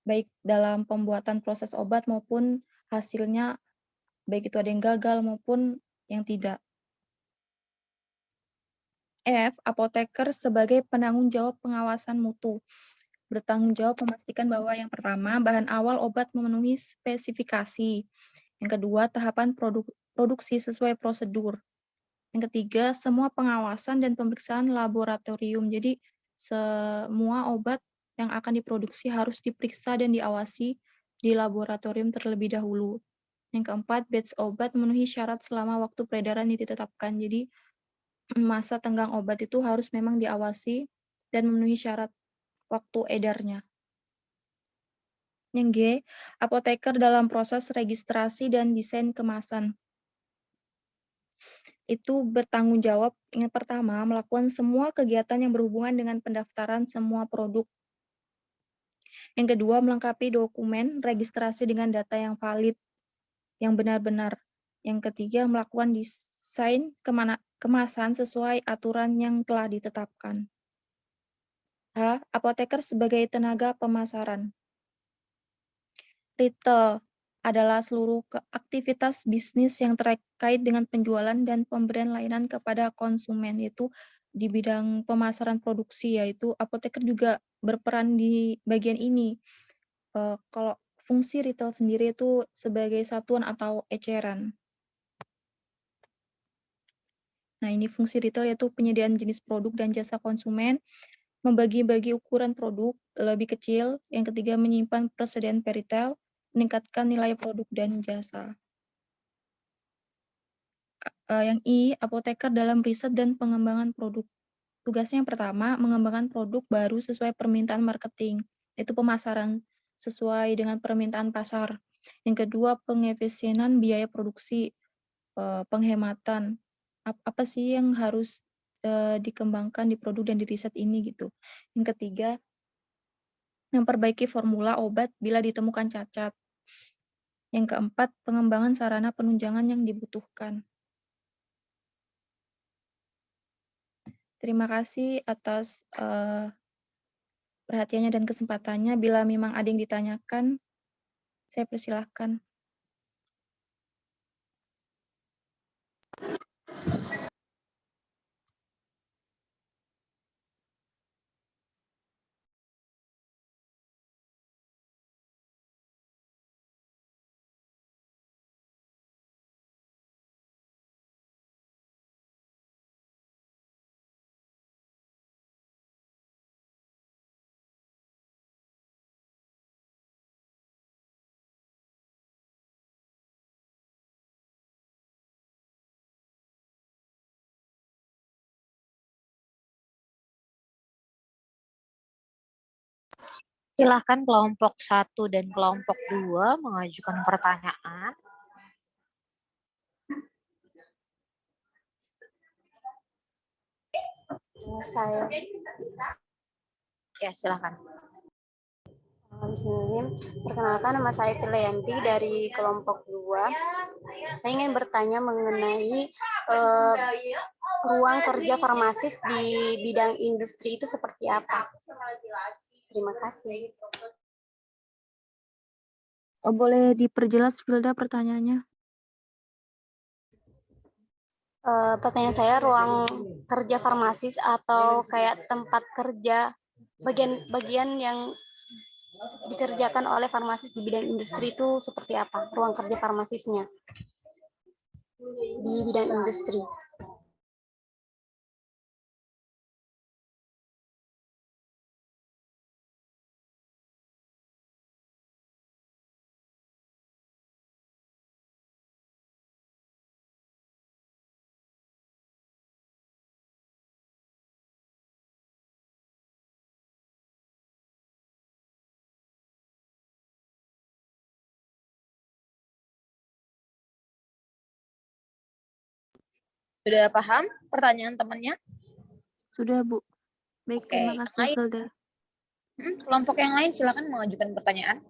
baik dalam pembuatan proses obat maupun hasilnya, baik itu ada yang gagal maupun yang tidak. F, apoteker sebagai penanggung jawab pengawasan mutu. Bertanggung jawab memastikan bahwa yang pertama, bahan awal obat memenuhi spesifikasi. Yang kedua, tahapan produksi sesuai prosedur. Yang ketiga, semua pengawasan dan pemeriksaan laboratorium. Jadi, semua obat yang akan diproduksi harus diperiksa dan diawasi di laboratorium terlebih dahulu. Yang keempat, batch obat memenuhi syarat selama waktu peredaran yang ditetapkan. Jadi, masa tenggang obat itu harus memang diawasi dan memenuhi syarat waktu edarnya. Yang G, apoteker dalam proses registrasi dan desain kemasan. Itu bertanggung jawab yang pertama melakukan semua kegiatan yang berhubungan dengan pendaftaran semua produk. Yang kedua, melengkapi dokumen registrasi dengan data yang valid, yang benar-benar. Yang ketiga, melakukan desain kemasan sesuai aturan yang telah ditetapkan. H, apoteker sebagai tenaga pemasaran. Retail adalah seluruh aktivitas bisnis yang terkait dengan penjualan dan pemberian layanan kepada konsumen, yaitu di bidang pemasaran produksi, yaitu apoteker juga berperan di bagian ini. Kalau fungsi retail sendiri itu sebagai satuan atau eceran. Nah, ini fungsi retail yaitu penyediaan jenis produk dan jasa konsumen, membagi-bagi ukuran produk lebih kecil. Yang ketiga, menyimpan persediaan peritel, meningkatkan nilai produk dan jasa. Yang I, apoteker dalam riset dan pengembangan produk. Tugasnya yang pertama, mengembangkan produk baru sesuai permintaan marketing, yaitu pemasaran sesuai dengan permintaan pasar. Yang kedua, pengefisienan biaya produksi, penghematan. Apa sih yang harus dikembangkan di produk dan di riset ini gitu. Yang ketiga, memperbaiki formula obat bila ditemukan cacat. Yang keempat, pengembangan sarana penunjangan yang dibutuhkan. Terima kasih atas perhatiannya dan kesempatannya. Bila memang ada yang ditanyakan, saya persilahkan. Silakan kelompok 1 dan kelompok 2 mengajukan pertanyaan. Saya. Ya, silakan. Bismillahirrahmanirrahim. Perkenalkan, nama saya Filianti dari kelompok 2. Saya ingin bertanya mengenai ruang kerja farmasis di bidang industri itu seperti apa? Terima kasih. Boleh diperjelas, Filda, pertanyaannya? Pertanyaan saya, ruang kerja farmasis atau kayak tempat kerja, bagian yang dikerjakan oleh farmasis di bidang industri itu seperti apa? Ruang kerja farmasisnya di bidang industri. Sudah paham pertanyaan temannya? Sudah, Bu. Baik, Oke, terima kasih, yang lain? Filda. Kelompok yang lain silakan mengajukan pertanyaan.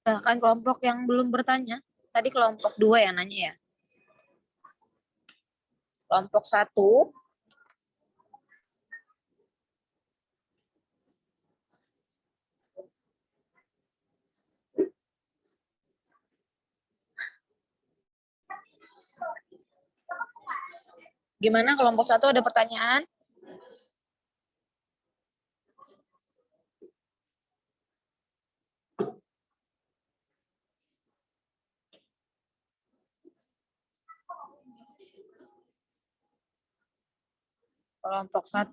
Silakan kelompok yang belum bertanya. Tadi kelompok 2 yang nanya ya. Kelompok 1. Gimana kelompok 1 ada pertanyaan? Kelompok 1.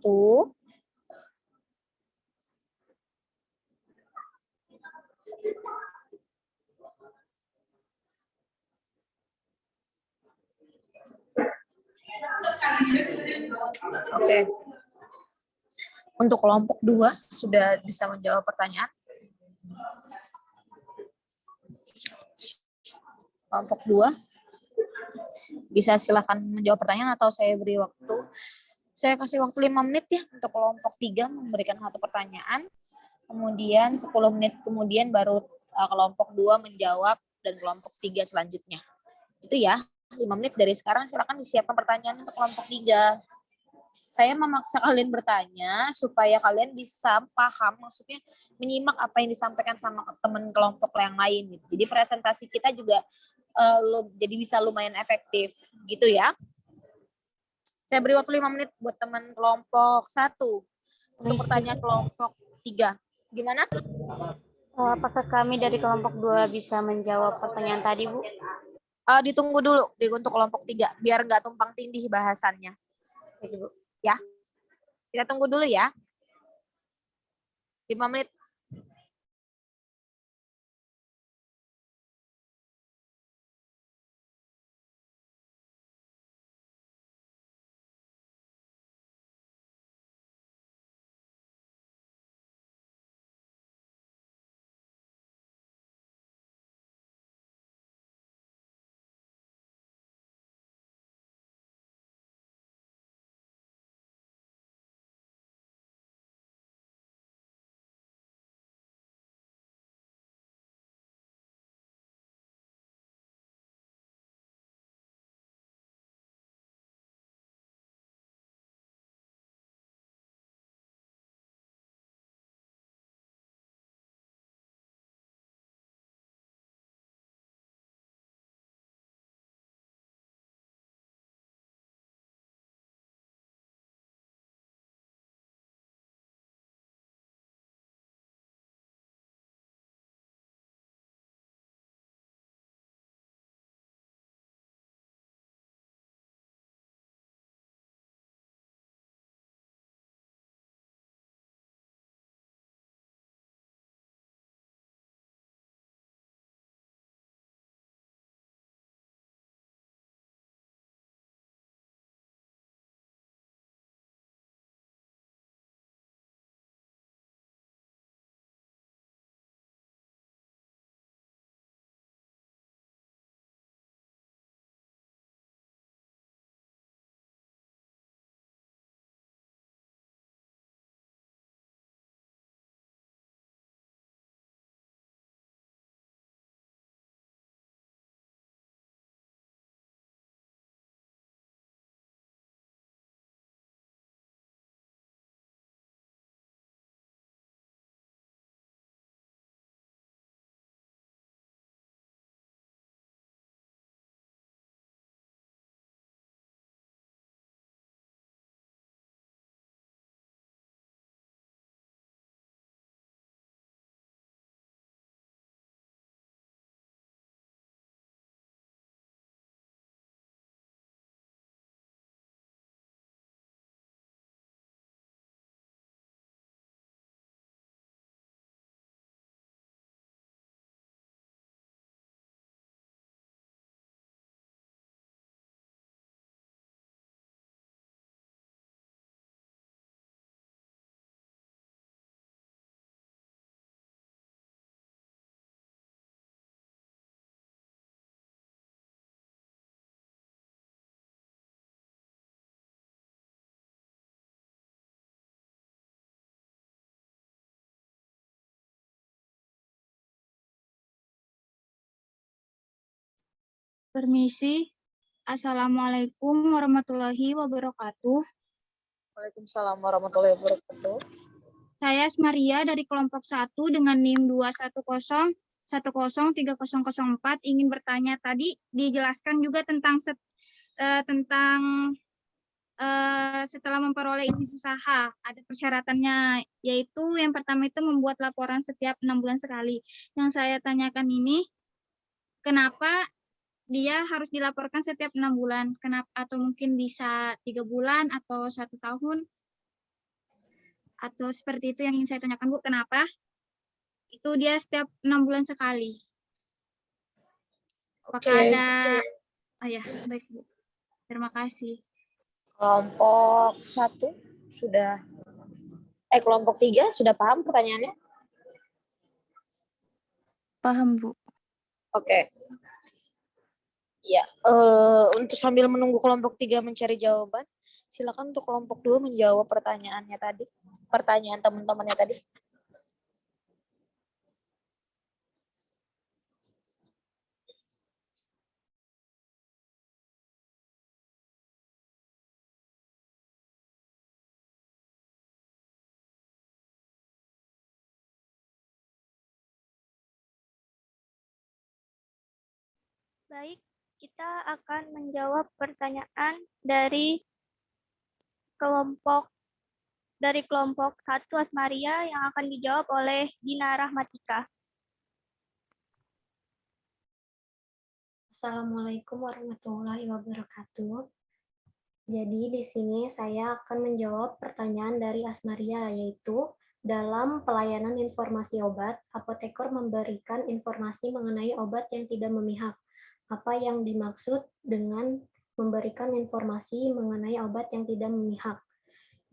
Oke. Untuk kelompok 2 sudah bisa menjawab pertanyaan. Kelompok 2. Bisa silakan menjawab pertanyaan atau saya beri waktu. Saya kasih waktu 5 menit ya untuk kelompok 3 memberikan satu pertanyaan. Kemudian 10 menit kemudian baru kelompok 2 menjawab dan kelompok 3 selanjutnya. Itu ya, 5 menit dari sekarang silakan disiapkan pertanyaan untuk kelompok 3. Saya memaksa kalian bertanya supaya kalian bisa paham, maksudnya menyimak apa yang disampaikan sama teman kelompok yang lain. Gitu. Jadi presentasi kita juga jadi bisa lumayan efektif gitu ya. Saya beri waktu 5 menit buat teman kelompok 1 untuk pertanyaan kelompok 3. Gimana? Apakah kami dari kelompok 2 bisa menjawab pertanyaan tadi, Bu? Ditunggu dulu untuk kelompok 3 biar nggak tumpang tindih bahasannya. Ya. Kita tunggu dulu ya. 5 menit. Permisi. Assalamualaikum warahmatullahi wabarakatuh. Waalaikumsalam warahmatullahi wabarakatuh. Saya Asmaria dari kelompok 1 dengan NIM 210103004 ingin bertanya. Tadi dijelaskan juga tentang setelah memperoleh izin usaha, ada persyaratannya, yaitu yang pertama itu membuat laporan setiap 6 bulan sekali. Yang saya tanyakan ini, kenapa dia harus dilaporkan setiap 6 bulan? Kenapa? Atau mungkin bisa 3 bulan atau 1 tahun? Atau seperti itu yang ingin saya tanyakan, Bu. Kenapa? Itu dia setiap 6 bulan sekali. Apakah ada... Oh ya, baik, Bu. Terima kasih. Kelompok 1 sudah kelompok 3 sudah paham pertanyaannya? Paham, Bu. Oke. Ya, untuk sambil menunggu kelompok 3 mencari jawaban, silakan untuk kelompok 2 menjawab pertanyaannya tadi. Pertanyaan teman-temannya tadi. Baik, kita akan menjawab pertanyaan dari kelompok 1 Asmaria yang akan dijawab oleh Dina Rahmatika. Assalamualaikum warahmatullahi wabarakatuh. Jadi di sini saya akan menjawab pertanyaan dari Asmaria, yaitu dalam pelayanan informasi obat, apoteker memberikan informasi mengenai obat yang tidak memihak. Apa yang dimaksud dengan memberikan informasi mengenai obat yang tidak memihak?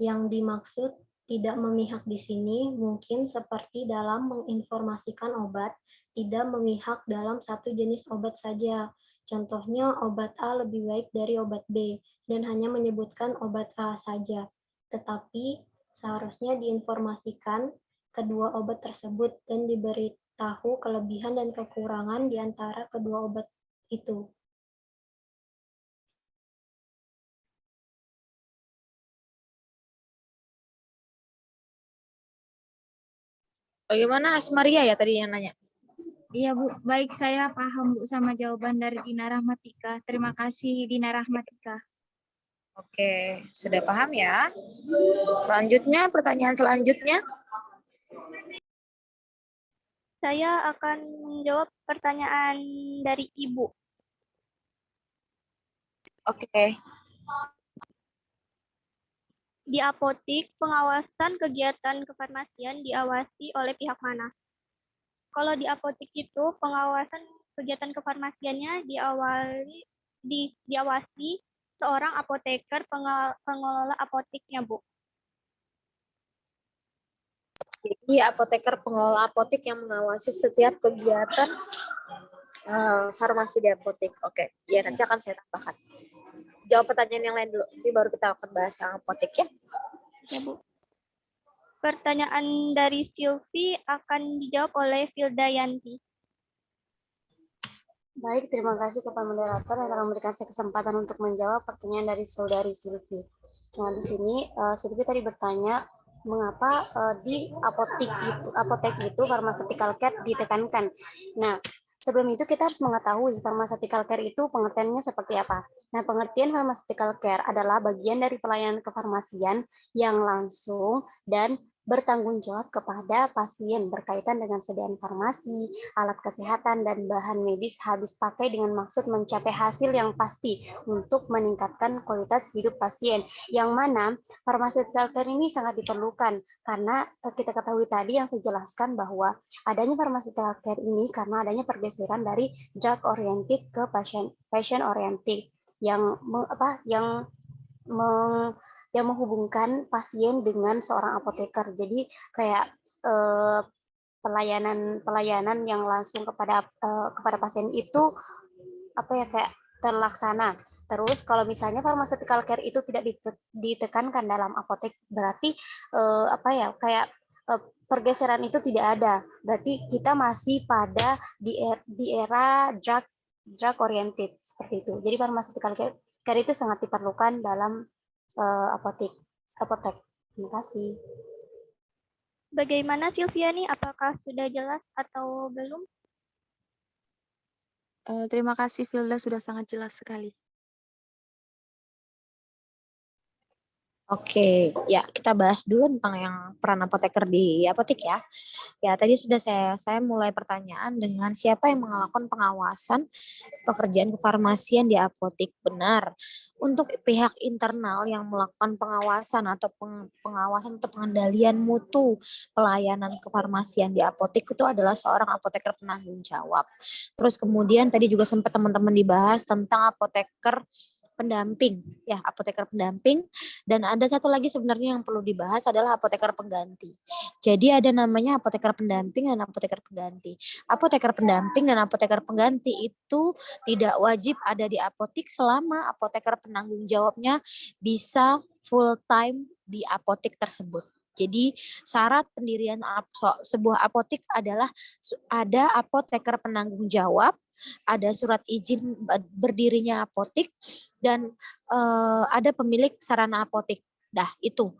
Yang dimaksud tidak memihak di sini mungkin seperti dalam menginformasikan obat, tidak memihak dalam satu jenis obat saja. Contohnya obat A lebih baik dari obat B, dan hanya menyebutkan obat A saja. Tetapi seharusnya diinformasikan kedua obat tersebut dan diberitahu kelebihan dan kekurangan di antara kedua obat itu. Bagaimana Asmaria ya tadi yang nanya? Iya Bu, baik saya paham Bu sama jawaban dari Dina Rahmatika. Terima kasih Dina Rahmatika. Oke, sudah paham ya? Selanjutnya, pertanyaan selanjutnya. Saya akan menjawab pertanyaan dari Ibu. Oke. Di apotik, pengawasan kegiatan kefarmasian diawasi oleh pihak mana? Kalau di apotik itu, pengawasan kegiatan kefarmasiannya diawasi seorang apoteker pengelola apotiknya, Bu. Jadi apoteker pengelola apotik yang mengawasi setiap kegiatan farmasi di apotik. Oke, ya nanti akan saya tambahkan. Jawab pertanyaan yang lain dulu, nanti baru kita akan bahas yang apotik ya. Ya, Bu. Pertanyaan dari Silvi akan dijawab oleh Filda Yanti. Baik, terima kasih kepada moderator yang telah memberikan saya kesempatan untuk menjawab pertanyaan dari saudari Silvi. Nah, di sini Silvi tadi bertanya mengapa di apotek itu pharmaceutical care ditekankan. Nah, sebelum itu kita harus mengetahui pharmaceutical care itu pengertiannya seperti apa. Nah, pengertian pharmaceutical care adalah bagian dari pelayanan kefarmasian yang langsung dan bertanggung jawab kepada pasien berkaitan dengan sediaan farmasi, alat kesehatan, dan bahan medis habis pakai dengan maksud mencapai hasil yang pasti untuk meningkatkan kualitas hidup pasien. Yang mana pharmaceutical care ini sangat diperlukan karena kita ketahui tadi yang saya jelaskan bahwa adanya pharmaceutical care ini karena adanya pergeseran dari drug oriented ke patient oriented yang menghubungkan pasien dengan seorang apoteker. Jadi kayak pelayanan yang langsung kepada pasien itu kayak terlaksana. Terus kalau misalnya pharmaceutical care itu tidak ditekankan dalam apotek, berarti pergeseran itu tidak ada. Berarti kita masih pada di era drug oriented seperti itu. Jadi pharmaceutical care itu sangat diperlukan dalam apotek. Terima kasih. Bagaimana Silviani? Apakah sudah jelas atau belum? Terima kasih Filda, sudah sangat jelas sekali. Oke, ya kita bahas dulu tentang yang peran apoteker di apotik ya. Ya tadi sudah saya mulai pertanyaan dengan siapa yang melakukan pengawasan pekerjaan kefarmasian di apotik. Benar, untuk pihak internal yang melakukan pengawasan atau pengawasan atau pengendalian mutu pelayanan kefarmasian di apotik itu adalah seorang apoteker penanggung jawab. Terus kemudian tadi juga sempat teman-teman dibahas tentang apoteker pendamping, ya apoteker pendamping. Dan ada satu lagi sebenarnya yang perlu dibahas adalah apoteker pengganti. Jadi ada namanya apoteker pendamping dan apoteker pengganti. Apoteker pendamping dan apoteker pengganti itu tidak wajib ada di apotik selama apoteker penanggung jawabnya bisa full time di apotik tersebut. Jadi syarat pendirian sebuah apotik adalah ada apoteker penanggung jawab, ada surat izin berdirinya apotik, dan ada pemilik sarana apotik. Dah itu.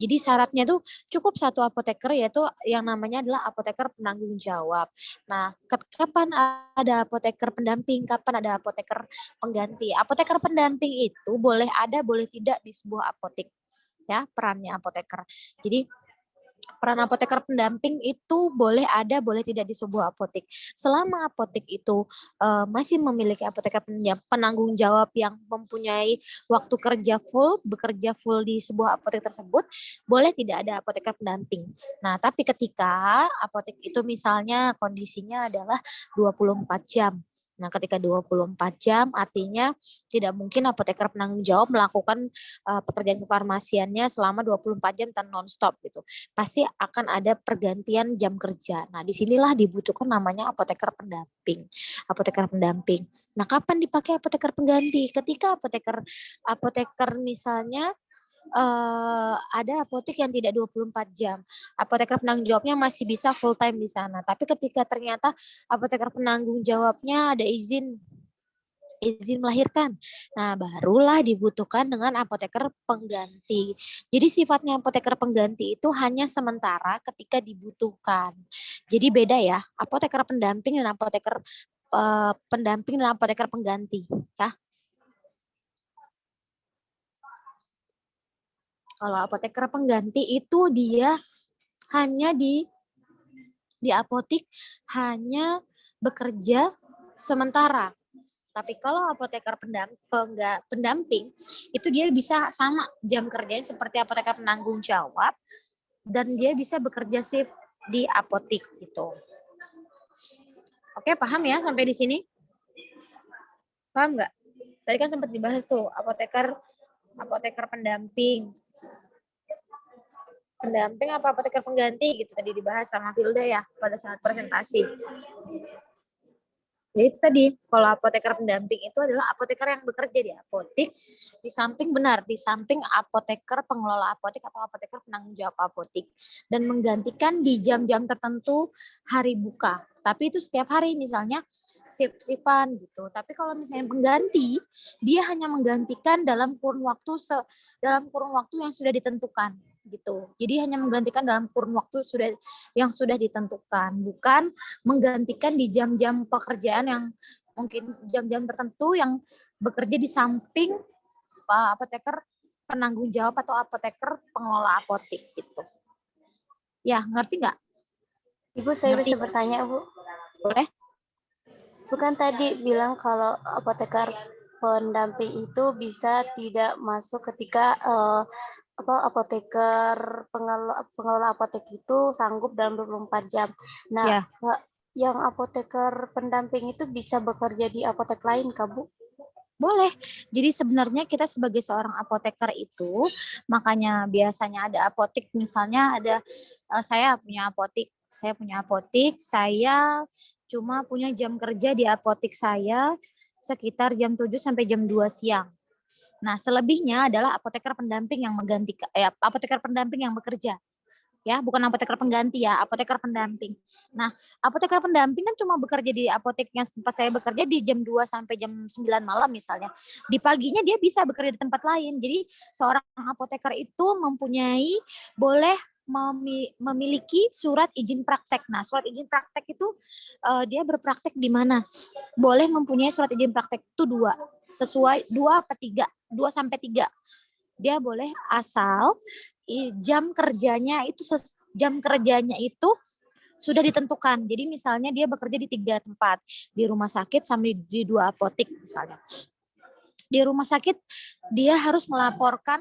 Jadi syaratnya tuh cukup satu apoteker, yaitu yang namanya adalah apoteker penanggung jawab. Nah, kapan ada apoteker pendamping, kapan ada apoteker pengganti? Apoteker pendamping itu boleh ada, boleh tidak di sebuah apotik. Ya, perannya apoteker. Jadi peran apoteker pendamping itu boleh ada, boleh tidak di sebuah apotik. Selama apotik itu masih memiliki apoteker penanggung jawab yang mempunyai waktu kerja full, bekerja full di sebuah apotek tersebut, boleh tidak ada apoteker pendamping. Nah, tapi ketika apotek itu misalnya kondisinya adalah 24 jam. Nah, ketika 24 jam artinya tidak mungkin apoteker penanggung jawab melakukan pekerjaan kefarmasiannya selama 24 jam dan non-stop gitu. Pasti akan ada pergantian jam kerja. Nah, disinilah dibutuhkan namanya apoteker pendamping. Apoteker pendamping. Nah, kapan dipakai apoteker pengganti? Ketika apoteker misalnya ada apotek yang tidak 24 jam. Apoteker penanggung jawabnya masih bisa full time di sana. Tapi ketika ternyata apoteker penanggung jawabnya ada izin melahirkan. Nah, barulah dibutuhkan dengan apoteker pengganti. Jadi sifatnya apoteker pengganti itu hanya sementara ketika dibutuhkan. Jadi beda ya, apoteker pendamping dan apoteker pendamping dan apoteker pengganti. Ya. Kalau apoteker pengganti itu dia hanya di apotik hanya bekerja sementara. Tapi kalau apoteker pendamping itu dia bisa sama jam kerjanya seperti apoteker penanggung jawab dan dia bisa bekerja shift di apotik gitu. Oke, paham ya sampai di sini? Paham nggak? Tadi kan sempat dibahas tuh apoteker pendamping. Pendamping apa apoteker pengganti gitu tadi dibahas sama Filda ya pada saat presentasi. Jadi tadi kalau apoteker pendamping itu adalah apoteker yang bekerja di apotik di samping apoteker pengelola apotik atau apoteker penanggung jawab apotik dan menggantikan di jam-jam tertentu hari buka. Tapi itu setiap hari misalnya shift-shiftan gitu. Tapi kalau misalnya pengganti dia hanya menggantikan dalam kurun waktu yang sudah ditentukan gitu. Jadi hanya menggantikan dalam kurun waktu yang sudah ditentukan, bukan menggantikan di jam-jam pekerjaan yang mungkin jam-jam tertentu yang bekerja di samping apoteker penanggung jawab atau apoteker pengelola apotik gitu. Ya, ngerti nggak? Ibu, saya Ngerti? bisa bertanya, Bu? Boleh? Bukan tadi bilang kalau apoteker pendamping itu bisa tidak masuk ketika apoteker pengelola apotek itu sanggup dalam 24 jam. Nah, Ya. yang apoteker pendamping itu bisa bekerja di apotek lain, Kak, Bu? Boleh. Jadi sebenarnya kita sebagai seorang apoteker itu, makanya biasanya ada apotik, misalnya ada saya punya apotik, saya cuma punya jam kerja di apotik saya sekitar jam 7 sampai jam 2 siang. Nah, selebihnya adalah apoteker pendamping yang menggantikan apoteker pendamping yang bekerja. Ya, bukan apoteker pengganti ya, apoteker pendamping. Nah, apoteker pendamping kan cuma bekerja di apotek yang tempat saya bekerja di jam 2 sampai jam 9 malam misalnya. Di paginya dia bisa bekerja di tempat lain. Jadi, seorang apoteker itu boleh memiliki surat izin praktek. Nah, surat izin praktek itu dia berpraktek di mana? Boleh mempunyai surat izin praktek itu 2. Sesuai 2 sampai 3. Dia boleh asal jam kerjanya itu sudah ditentukan. Jadi misalnya dia bekerja di 3 tempat, di rumah sakit sampai di 2 apotik misalnya. Di rumah sakit dia harus melaporkan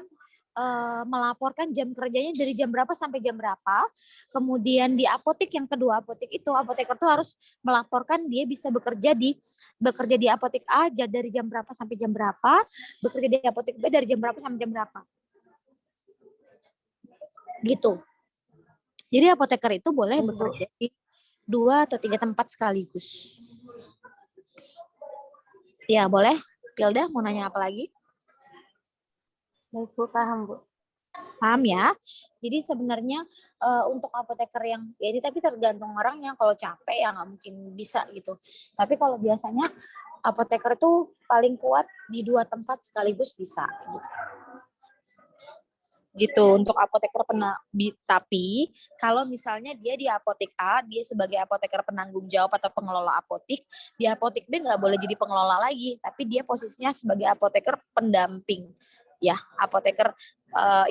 melaporkan jam kerjanya dari jam berapa sampai jam berapa. Kemudian di apotek yang kedua, apotek itu apoteker tuh harus melaporkan dia bisa bekerja di apotek A dari jam berapa sampai jam berapa, bekerja di apotek B dari jam berapa sampai jam berapa. Gitu. Jadi apoteker itu boleh bekerja di 2 atau 3 tempat sekaligus. Ya, boleh. Pilda mau nanya apa lagi? Baik Bu, paham Bu. Paham ya? Jadi sebenarnya untuk apoteker yang ya ini tapi tergantung orangnya. Kalau capek ya nggak mungkin bisa gitu. Tapi kalau biasanya apoteker itu paling kuat di 2 tempat sekaligus bisa. Gitu untuk apoteker tapi kalau misalnya dia di apotek A, dia sebagai apoteker penanggung jawab atau pengelola apotek, di apotek B nggak boleh jadi pengelola lagi, tapi dia posisinya sebagai apoteker pendamping. Ya, apoteker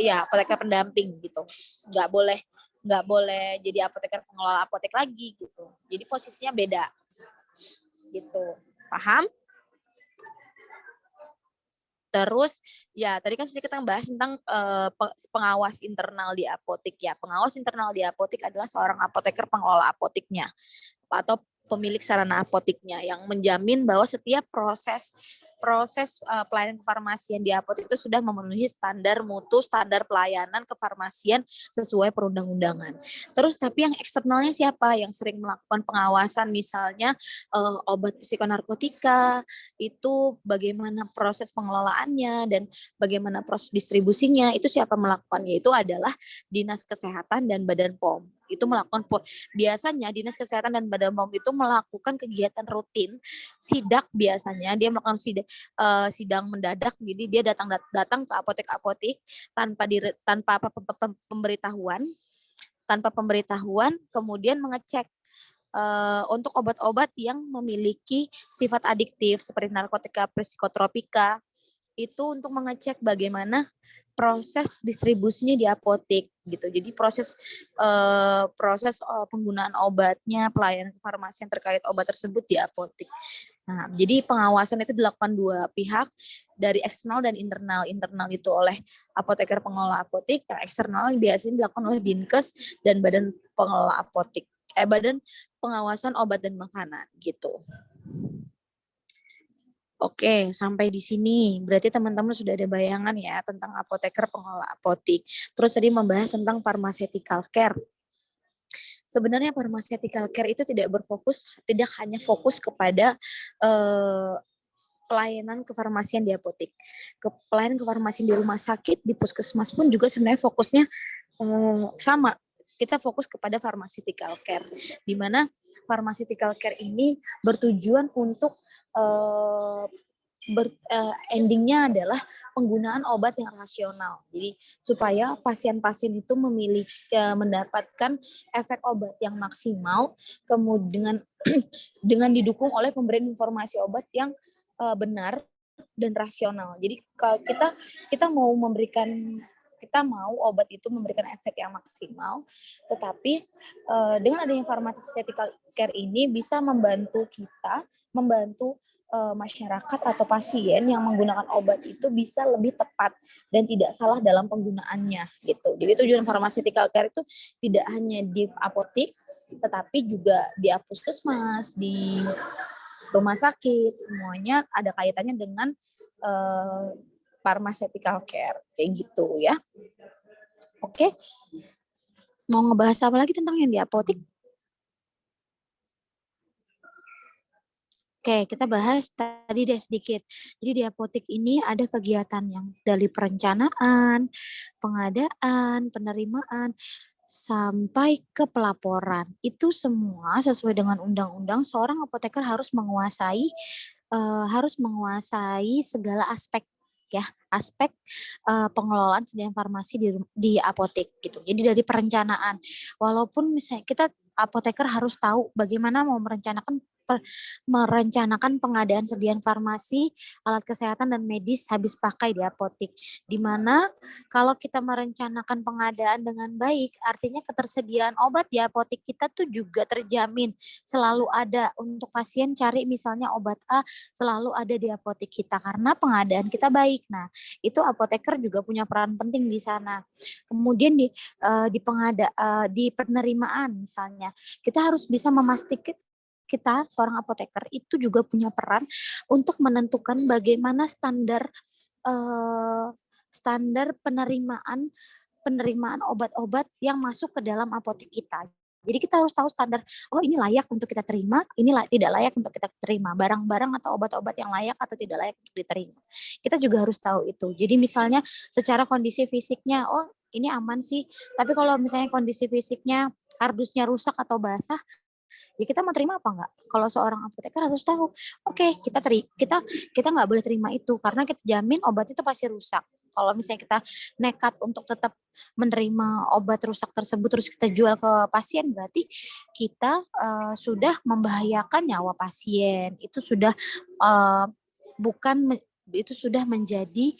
apoteker pendamping gitu. Nggak boleh jadi apoteker pengelola apotek lagi gitu. Jadi posisinya beda. Gitu. Paham? Terus ya tadi kan sedikit kita bahas tentang pengawas internal di apotek ya. Pengawas internal di apotek adalah seorang apoteker pengelola apoteknya atau pemilik sarana apoteknya yang menjamin bahwa setiap proses pelayanan kefarmasian di apotek itu sudah memenuhi standar mutu, standar pelayanan kefarmasian sesuai perundang-undangan. Terus tapi yang eksternalnya siapa yang sering melakukan pengawasan, misalnya obat psikonarkotika, itu bagaimana proses pengelolaannya dan bagaimana proses distribusinya, itu siapa melakukannya, itu adalah Dinas Kesehatan dan Badan POM. Itu melakukan biasanya Dinas Kesehatan dan Badan POM itu melakukan kegiatan rutin sidak, biasanya dia melakukan sidang mendadak, jadi dia datang ke apotek-apotek tanpa pemberitahuan, kemudian mengecek untuk obat-obat yang memiliki sifat adiktif seperti narkotika, psikotropika, itu untuk mengecek bagaimana proses distribusinya di apotek gitu. Jadi proses penggunaan obatnya, pelayanan farmasi yang terkait obat tersebut di apotek. Nah, jadi pengawasan itu dilakukan 2 pihak, dari eksternal dan internal. Internal itu oleh apoteker pengelola apotek, yang eksternal biasanya dilakukan oleh Dinkes dan Badan Pengelola Apotek. Badan Pengawasan Obat dan Makanan gitu. Oke, sampai di sini. Berarti teman-teman sudah ada bayangan ya tentang apoteker pengelola apotek. Terus tadi membahas tentang pharmaceutical care. Sebenarnya pharmaceutical care itu tidak hanya fokus kepada pelayanan kefarmasian di apotek. Pelayanan kefarmasian di rumah sakit, di puskesmas pun juga sebenarnya fokusnya sama. Kita fokus kepada pharmaceutical care, di mana pharmaceutical care ini bertujuan untuk endingnya adalah penggunaan obat yang rasional. Jadi supaya pasien-pasien itu mendapatkan efek obat yang maksimal, kemudian dengan didukung oleh pemberian informasi obat yang benar dan rasional. Jadi kita mau obat itu memberikan efek yang maksimal, tetapi dengan adanya pharmaceutical care ini bisa membantu masyarakat atau pasien yang menggunakan obat itu bisa lebih tepat dan tidak salah dalam penggunaannya gitu. Jadi tujuan pharmaceutical care itu tidak hanya di apotek, tetapi juga di puskesmas, di rumah sakit, semuanya ada kaitannya dengan pharmaceutical care kayak gitu ya. Oke. Mau ngebahas apa lagi tentang yang di apotek? Oke, kita bahas tadi deh sedikit. Jadi di apotek ini ada kegiatan yang dari perencanaan, pengadaan, penerimaan, sampai ke pelaporan. Itu semua sesuai dengan undang-undang, seorang apoteker harus menguasai segala aspek ya, aspek pengelolaan sediaan farmasi di apotek gitu. Jadi dari perencanaan, walaupun misalnya kita apoteker harus tahu bagaimana mau merencanakan merencanakan pengadaan sediaan farmasi, alat kesehatan dan medis habis pakai di apotek. Di mana kalau kita merencanakan pengadaan dengan baik, artinya ketersediaan obat di apotek kita tuh juga terjamin. Selalu ada untuk pasien cari misalnya obat A, selalu ada di apotek kita karena pengadaan kita baik. Nah, itu apoteker juga punya peran penting di sana. Kemudian di penerimaan misalnya, kita harus bisa memastikan kita seorang apoteker itu juga punya peran untuk menentukan bagaimana standar penerimaan obat-obat yang masuk ke dalam apotek kita. Jadi kita harus tahu standar, oh ini layak untuk kita terima, ini tidak layak untuk kita terima. Barang-barang atau obat-obat yang layak atau tidak layak untuk diterima. Kita juga harus tahu itu. Jadi misalnya secara kondisi fisiknya, oh ini aman sih. Tapi kalau misalnya kondisi fisiknya kardusnya rusak atau basah, ya kita mau terima apa enggak? Kalau seorang apoteker harus tahu, oke, kita nggak boleh terima itu karena kita jamin obat itu pasti rusak. Kalau misalnya kita nekat untuk tetap menerima obat rusak tersebut terus kita jual ke pasien, berarti kita sudah membahayakan nyawa pasien. Itu sudah itu sudah menjadi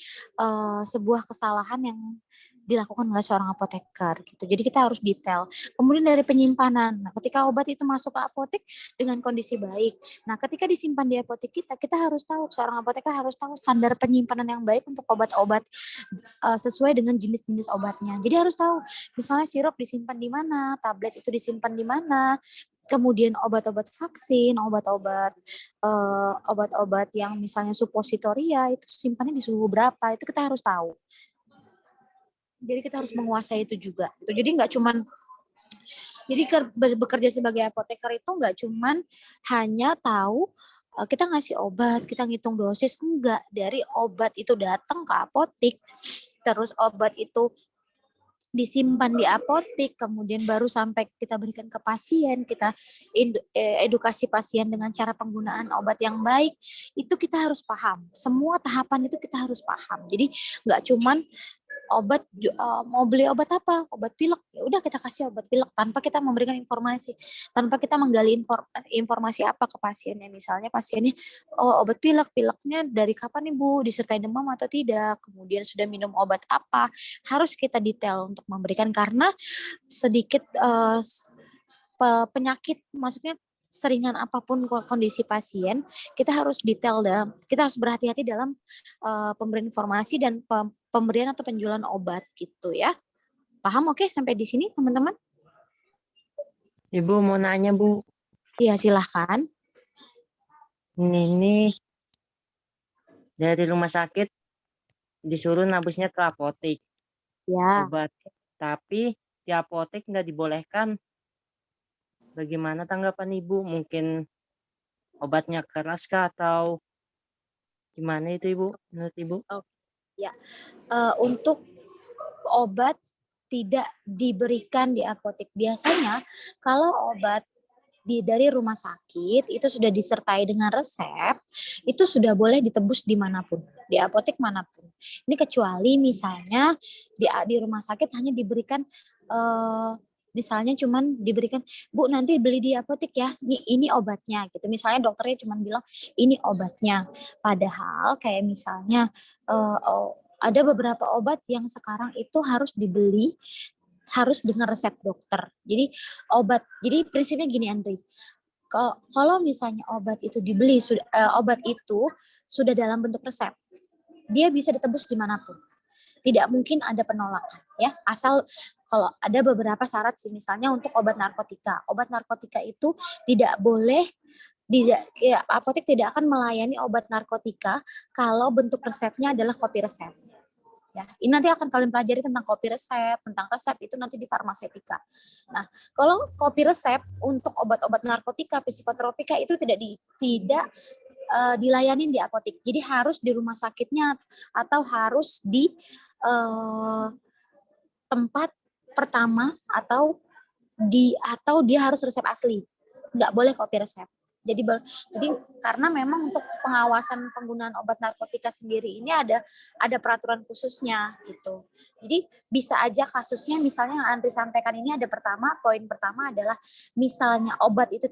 sebuah kesalahan yang dilakukan oleh seorang apoteker gitu. Jadi kita harus detail. Kemudian dari penyimpanan. Nah, ketika obat itu masuk ke apotek dengan kondisi baik. Nah, ketika disimpan di apotek kita harus tahu, seorang apoteker harus tahu standar penyimpanan yang baik untuk obat-obat sesuai dengan jenis-jenis obatnya. Jadi harus tahu, misalnya sirup disimpan di mana, tablet itu disimpan di mana, kemudian obat-obat vaksin, obat-obat yang misalnya supositoria itu simpannya di suhu berapa, itu kita harus tahu. Jadi kita harus menguasai itu juga. Jadi nggak cuman, jadi bekerja sebagai apoteker itu nggak cuman hanya tahu kita ngasih obat, kita ngitung dosis, enggak. Dari obat itu datang ke apotek, terus obat itu disimpan di apotek, kemudian baru sampai kita berikan ke pasien, kita edukasi pasien dengan cara penggunaan obat yang baik, itu kita harus paham. Semua tahapan itu kita harus paham. Jadi nggak cuman obat, mau beli obat apa, obat pilek, ya udah kita kasih obat pilek tanpa kita memberikan informasi, tanpa kita menggali informasi apa ke pasiennya. Misalnya pasiennya, oh obat pileknya dari kapan ibu, disertai demam atau tidak, kemudian sudah minum obat apa, harus kita detail untuk memberikan, karena sedikit penyakit, maksudnya seringan apapun kondisi pasien, kita harus detail kita harus berhati-hati dalam pemberian informasi dan pemberian atau penjualan obat gitu ya. Paham? Oke, sampai di sini teman-teman? Ibu mau nanya, Bu. Iya, silahkan. Ini dari rumah sakit disuruh nabusnya ke apotek. Ya. Obat. Tapi di apotek nggak dibolehkan. Bagaimana tanggapan Ibu? Mungkin obatnya keras kah atau gimana itu Ibu? Menurut Ibu? Ya, untuk obat tidak diberikan di apotek. Biasanya kalau obat dari rumah sakit itu sudah disertai dengan resep, itu sudah boleh ditebus dimanapun, di apotek manapun. Ini kecuali misalnya di rumah sakit hanya diberikan misalnya cuman diberikan, Bu nanti beli di apotek ya, ini obatnya gitu. Misalnya dokternya cuman bilang ini obatnya. Padahal kayak misalnya ada beberapa obat yang sekarang itu harus dibeli, harus dengan resep dokter. Jadi prinsipnya gini Andri, kalau misalnya obat itu dibeli, obat itu sudah dalam bentuk resep, dia bisa ditebus dimanapun. Tidak mungkin ada penolakan ya, asal kalau ada beberapa syarat sih, misalnya untuk obat narkotika. Obat narkotika itu tidak boleh, apotek tidak akan melayani obat narkotika kalau bentuk resepnya adalah kopi resep. Ya, ini nanti akan kalian pelajari tentang kopi resep, tentang resep itu nanti di farmasetika. Nah, kalau kopi resep untuk obat-obat narkotika, psikotropika itu tidak dilayani di apotek. Jadi harus di rumah sakitnya atau harus di tempat pertama atau dia harus resep asli. Nggak boleh kopi resep. Jadi karena memang untuk pengawasan penggunaan obat narkotika sendiri ini ada peraturan khususnya gitu. Jadi bisa aja kasusnya misalnya yang Andri sampaikan ini poin pertama adalah misalnya obat itu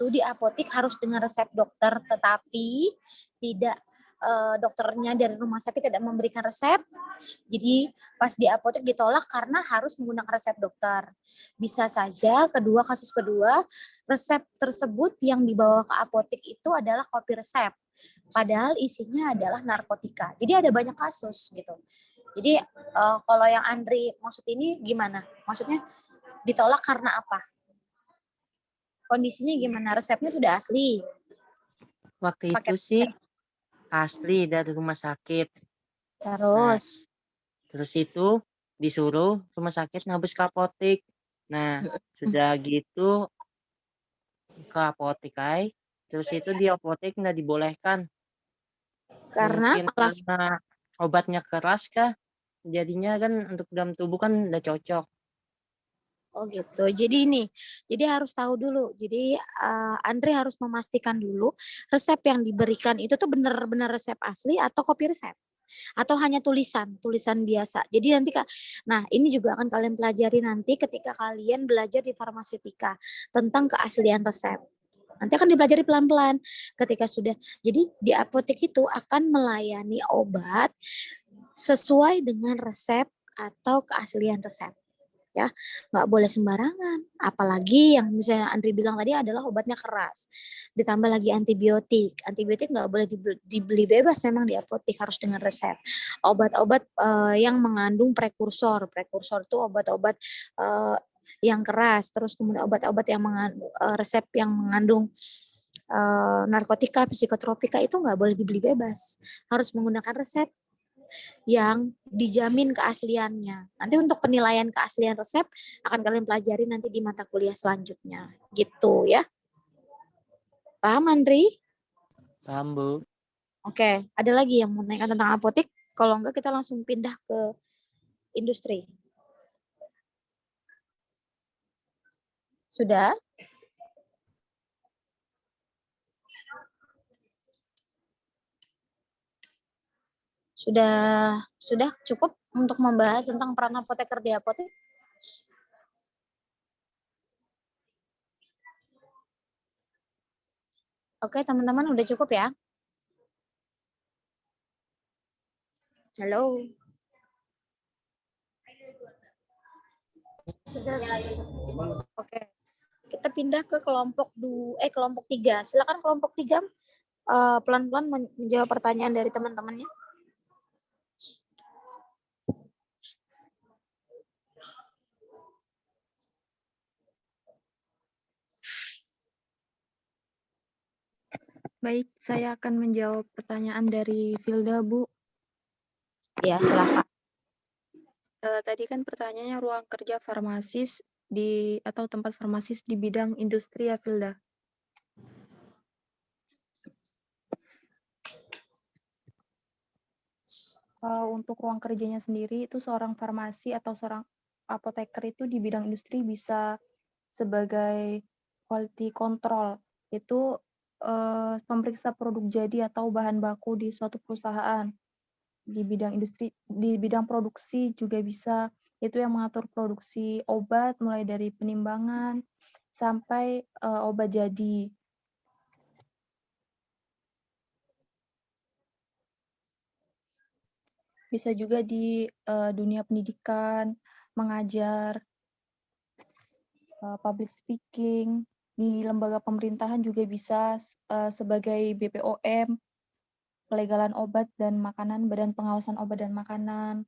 di apotik harus dengan resep dokter, tetapi tidak dokternya dari rumah sakit tidak memberikan resep. Jadi pas di apotek ditolak karena harus menggunakan resep dokter. Bisa saja kasus kedua, resep tersebut yang dibawa ke apotek itu adalah kopi resep. Padahal isinya adalah narkotika. Jadi ada banyak kasus gitu. Jadi kalau yang Andri maksud ini gimana? Maksudnya ditolak karena apa? Kondisinya gimana? Resepnya sudah asli. Waktu itu sih asli dari rumah sakit. Terus itu disuruh rumah sakit ngabis ke apotek. Nah, sudah gitu ke apotek terus itu di apotek nggak dibolehkan. Karena Mungkin karena obatnya keras kah? Jadinya kan untuk dalam tubuh kan udah cocok. Oh gitu. Jadi harus tahu dulu. Jadi Andre harus memastikan dulu resep yang diberikan itu tuh benar-benar resep asli atau kopi resep atau hanya tulisan biasa. Jadi nanti ini juga akan kalian pelajari nanti ketika kalian belajar di farmasetika tentang keaslian resep. Nanti akan dipelajari pelan-pelan ketika sudah. Jadi di apotek itu akan melayani obat sesuai dengan resep atau keaslian resep. Ya, nggak boleh sembarangan. Apalagi yang misalnya Andri bilang tadi adalah obatnya keras, ditambah lagi antibiotik nggak boleh dibeli bebas, memang di apotek harus dengan resep. Obat-obat yang mengandung prekursor itu obat-obat yang keras, terus kemudian obat-obat yang mengandung resep yang mengandung narkotika, psikotropika itu nggak boleh dibeli bebas, harus menggunakan resep yang dijamin keasliannya. Nanti untuk penilaian keaslian resep akan kalian pelajari nanti di mata kuliah selanjutnya. Gitu ya. Paham, Andri? Paham, Bu. Oke, ada lagi yang mau menanyakan tentang apotek? Kalau enggak kita langsung pindah ke industri. Sudah? Sudah cukup untuk membahas tentang peran apoteker di apotek? Oke, teman-teman udah cukup ya? Halo? Oke. Kita pindah ke kelompok 3. Silakan kelompok 3 pelan-pelan menjawab pertanyaan dari teman-temannya. Baik, saya akan menjawab pertanyaan dari Filda, Bu. Ya, silakan. Tadi kan pertanyaannya ruang kerja farmasis atau tempat farmasis di bidang industri ya, Filda. Untuk ruang kerjanya sendiri itu seorang farmasi atau seorang apoteker itu di bidang industri bisa sebagai quality control, itu pemeriksa produk jadi atau bahan baku di suatu perusahaan. Di bidang industri, di bidang produksi juga bisa, itu yang mengatur produksi obat mulai dari penimbangan sampai obat jadi. Bisa juga di dunia pendidikan, mengajar, public speaking, di lembaga pemerintahan juga bisa sebagai BPOM, pelegalan obat dan makanan, Badan Pengawasan Obat dan Makanan.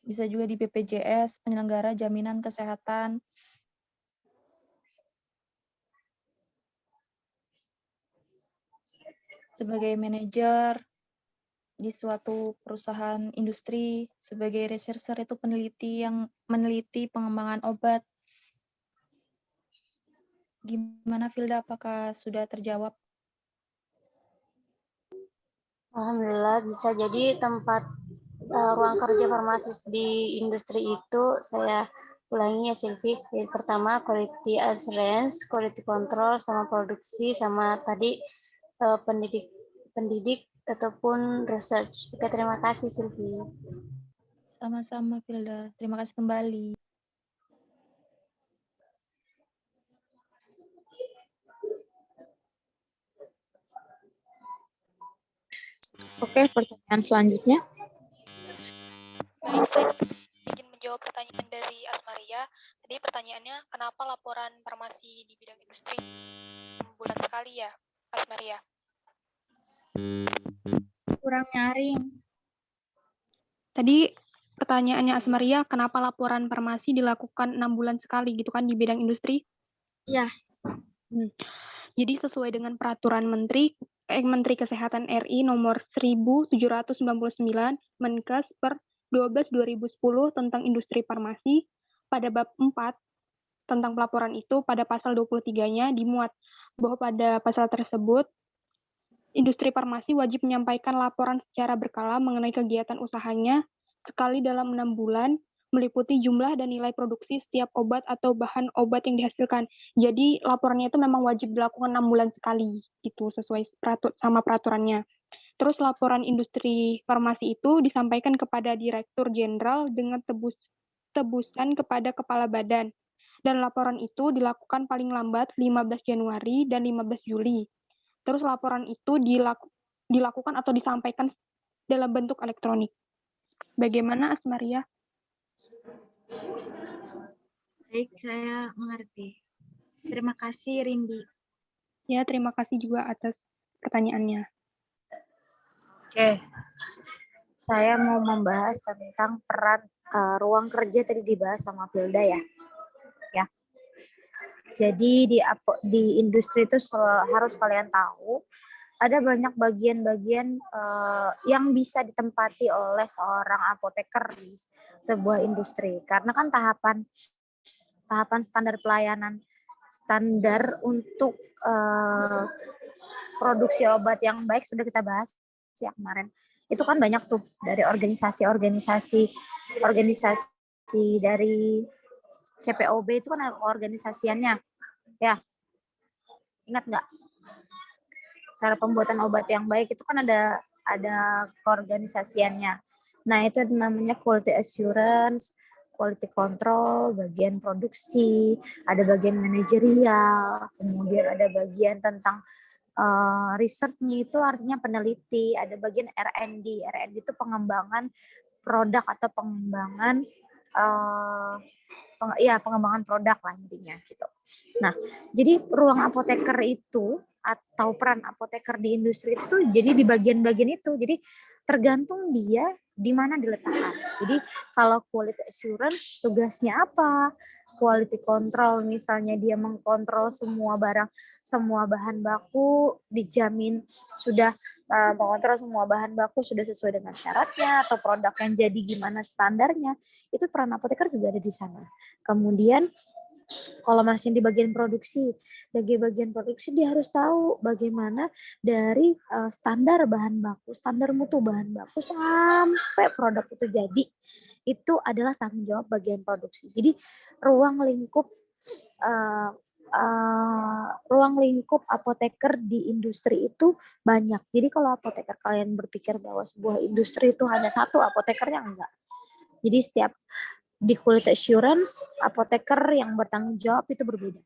Bisa juga di BPJS, penyelenggara jaminan kesehatan. Sebagai manajer di suatu perusahaan industri, sebagai researcher itu peneliti yang meneliti pengembangan obat. Gimana, Filda? Apakah sudah terjawab? Alhamdulillah bisa jadi tempat ruang kerja farmasis di industri itu saya ulangi ya Silvi. Yang pertama quality assurance, quality control, sama produksi, sama tadi pendidik ataupun research. Oke, terima kasih Silvi. Sama-sama, Filda. Terima kasih kembali. Oke, pertanyaan selanjutnya. Baik, saya ingin menjawab pertanyaan dari Asmaria. Tadi pertanyaannya, kenapa laporan farmasi di bidang industri 6 bulan sekali ya, Asmaria? Kurang nyaring. Tadi pertanyaannya Asmaria, kenapa laporan farmasi dilakukan 6 bulan sekali gitu kan di bidang industri? Iya. Jadi sesuai dengan peraturan Menteri Kesehatan RI nomor 1799 Menkes per 12/2010 tentang industri farmasi, pada bab 4 tentang pelaporan itu pada pasal 23-nya dimuat bahwa pada pasal tersebut industri farmasi wajib menyampaikan laporan secara berkala mengenai kegiatan usahanya sekali dalam 6 bulan, meliputi jumlah dan nilai produksi setiap obat atau bahan obat yang dihasilkan. Jadi laporannya itu memang wajib dilakukan 6 bulan sekali, itu sesuai sama peraturannya. Terus laporan industri farmasi itu disampaikan kepada Direktur Jenderal dengan tebusan kepada Kepala Badan. Dan laporan itu dilakukan paling lambat 15 Januari dan 15 Juli. Terus laporan itu dilakukan atau disampaikan dalam bentuk elektronik. Bagaimana Asmaria? Baik, saya mengerti. Terima kasih, Rindi. Ya, terima kasih juga atas pertanyaannya. Oke, saya mau membahas tentang peran ruang kerja tadi dibahas sama Filda ya. Jadi di industri itu harus kalian tahu ada banyak bagian-bagian yang bisa ditempati oleh seorang apoteker di sebuah industri. Karena kan tahapan standar pelayanan standar untuk produksi obat yang baik sudah kita bahas ya kemarin. Itu kan banyak tuh dari organisasi dari CPOB itu kan ada organisasiannya. Ya, ingat nggak? Cara pembuatan obat yang baik itu kan ada keorganisasiannya. Nah, itu namanya quality assurance, quality control, bagian produksi, ada bagian manajerial, kemudian ada bagian tentang research-nya itu artinya peneliti, ada bagian R&D. R&D itu pengembangan produk atau pengembangan pengembangan produk lah intinya gitu. Nah, jadi ruang apoteker itu atau peran apoteker di industri itu tuh jadi di bagian-bagian itu. Jadi tergantung dia di mana diletakkan. Jadi kalau quality assurance tugasnya apa? Quality control misalnya dia mengkontrol semua bahan baku dijamin sudah mengontrol semua bahan baku sudah sesuai dengan syaratnya atau produk yang jadi gimana standarnya, itu peran apoteker juga ada di sana. Kemudian kalau masih di bagian produksi dia harus tahu bagaimana dari standar bahan baku, standar mutu bahan baku sampai produk itu jadi. Itu adalah tanggung jawab bagian produksi. Jadi ruang lingkup apoteker di industri itu banyak. Jadi kalau apoteker kalian berpikir bahwa sebuah industri itu hanya satu apotekernya, enggak. Jadi setiap di quality assurance, apoteker yang bertanggung jawab itu berbeda.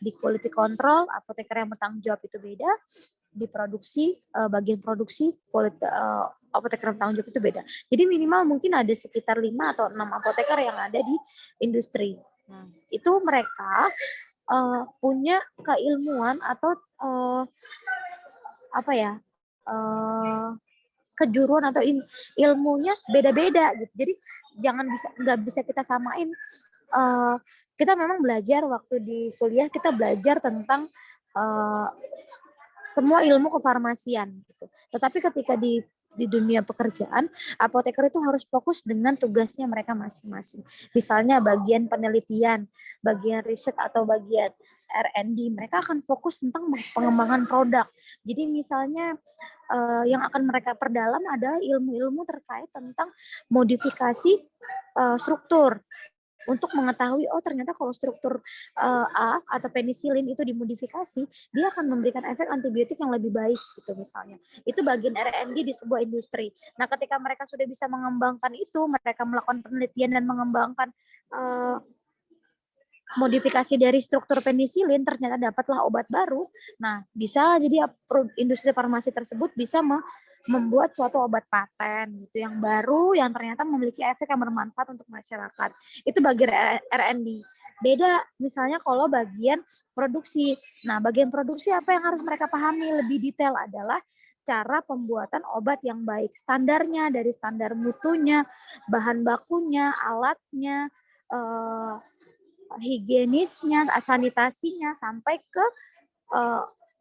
Di quality control, apoteker yang bertanggung jawab itu beda. Di produksi, bagian produksi, apoteker yang bertanggung jawab itu beda. Jadi minimal mungkin ada sekitar 5 atau 6 apoteker yang ada di industri. Itu mereka punya keilmuan atau kejuruan atau ilmunya beda-beda gitu. Jadi nggak bisa kita samain. Kita memang belajar waktu di kuliah, kita belajar tentang semua ilmu kefarmasian gitu. Tetapi ketika di dunia pekerjaan, apoteker itu harus fokus dengan tugasnya mereka masing-masing. Misalnya bagian penelitian, bagian riset atau bagian R&D, mereka akan fokus tentang pengembangan produk. Jadi misalnya yang akan mereka perdalam adalah ilmu-ilmu terkait tentang modifikasi struktur. untuk mengetahui oh ternyata kalau struktur A atau penisilin itu dimodifikasi, dia akan memberikan efek antibiotik yang lebih baik gitu misalnya. Itu bagian R&D di sebuah industri. Nah, ketika mereka sudah bisa mengembangkan itu, mereka melakukan penelitian dan mengembangkan modifikasi dari struktur penisilin, ternyata dapatlah obat baru. Nah, bisa jadi industri farmasi tersebut bisa membuat suatu obat paten gitu yang baru yang ternyata memiliki efek yang bermanfaat untuk masyarakat. Itu bagian R&D. Beda misalnya kalau bagian produksi. Nah, bagian produksi apa yang harus mereka pahami lebih detail adalah cara pembuatan obat yang baik. Standarnya dari standar mutunya, bahan bakunya, alatnya, higienisnya, sanitasinya, sampai ke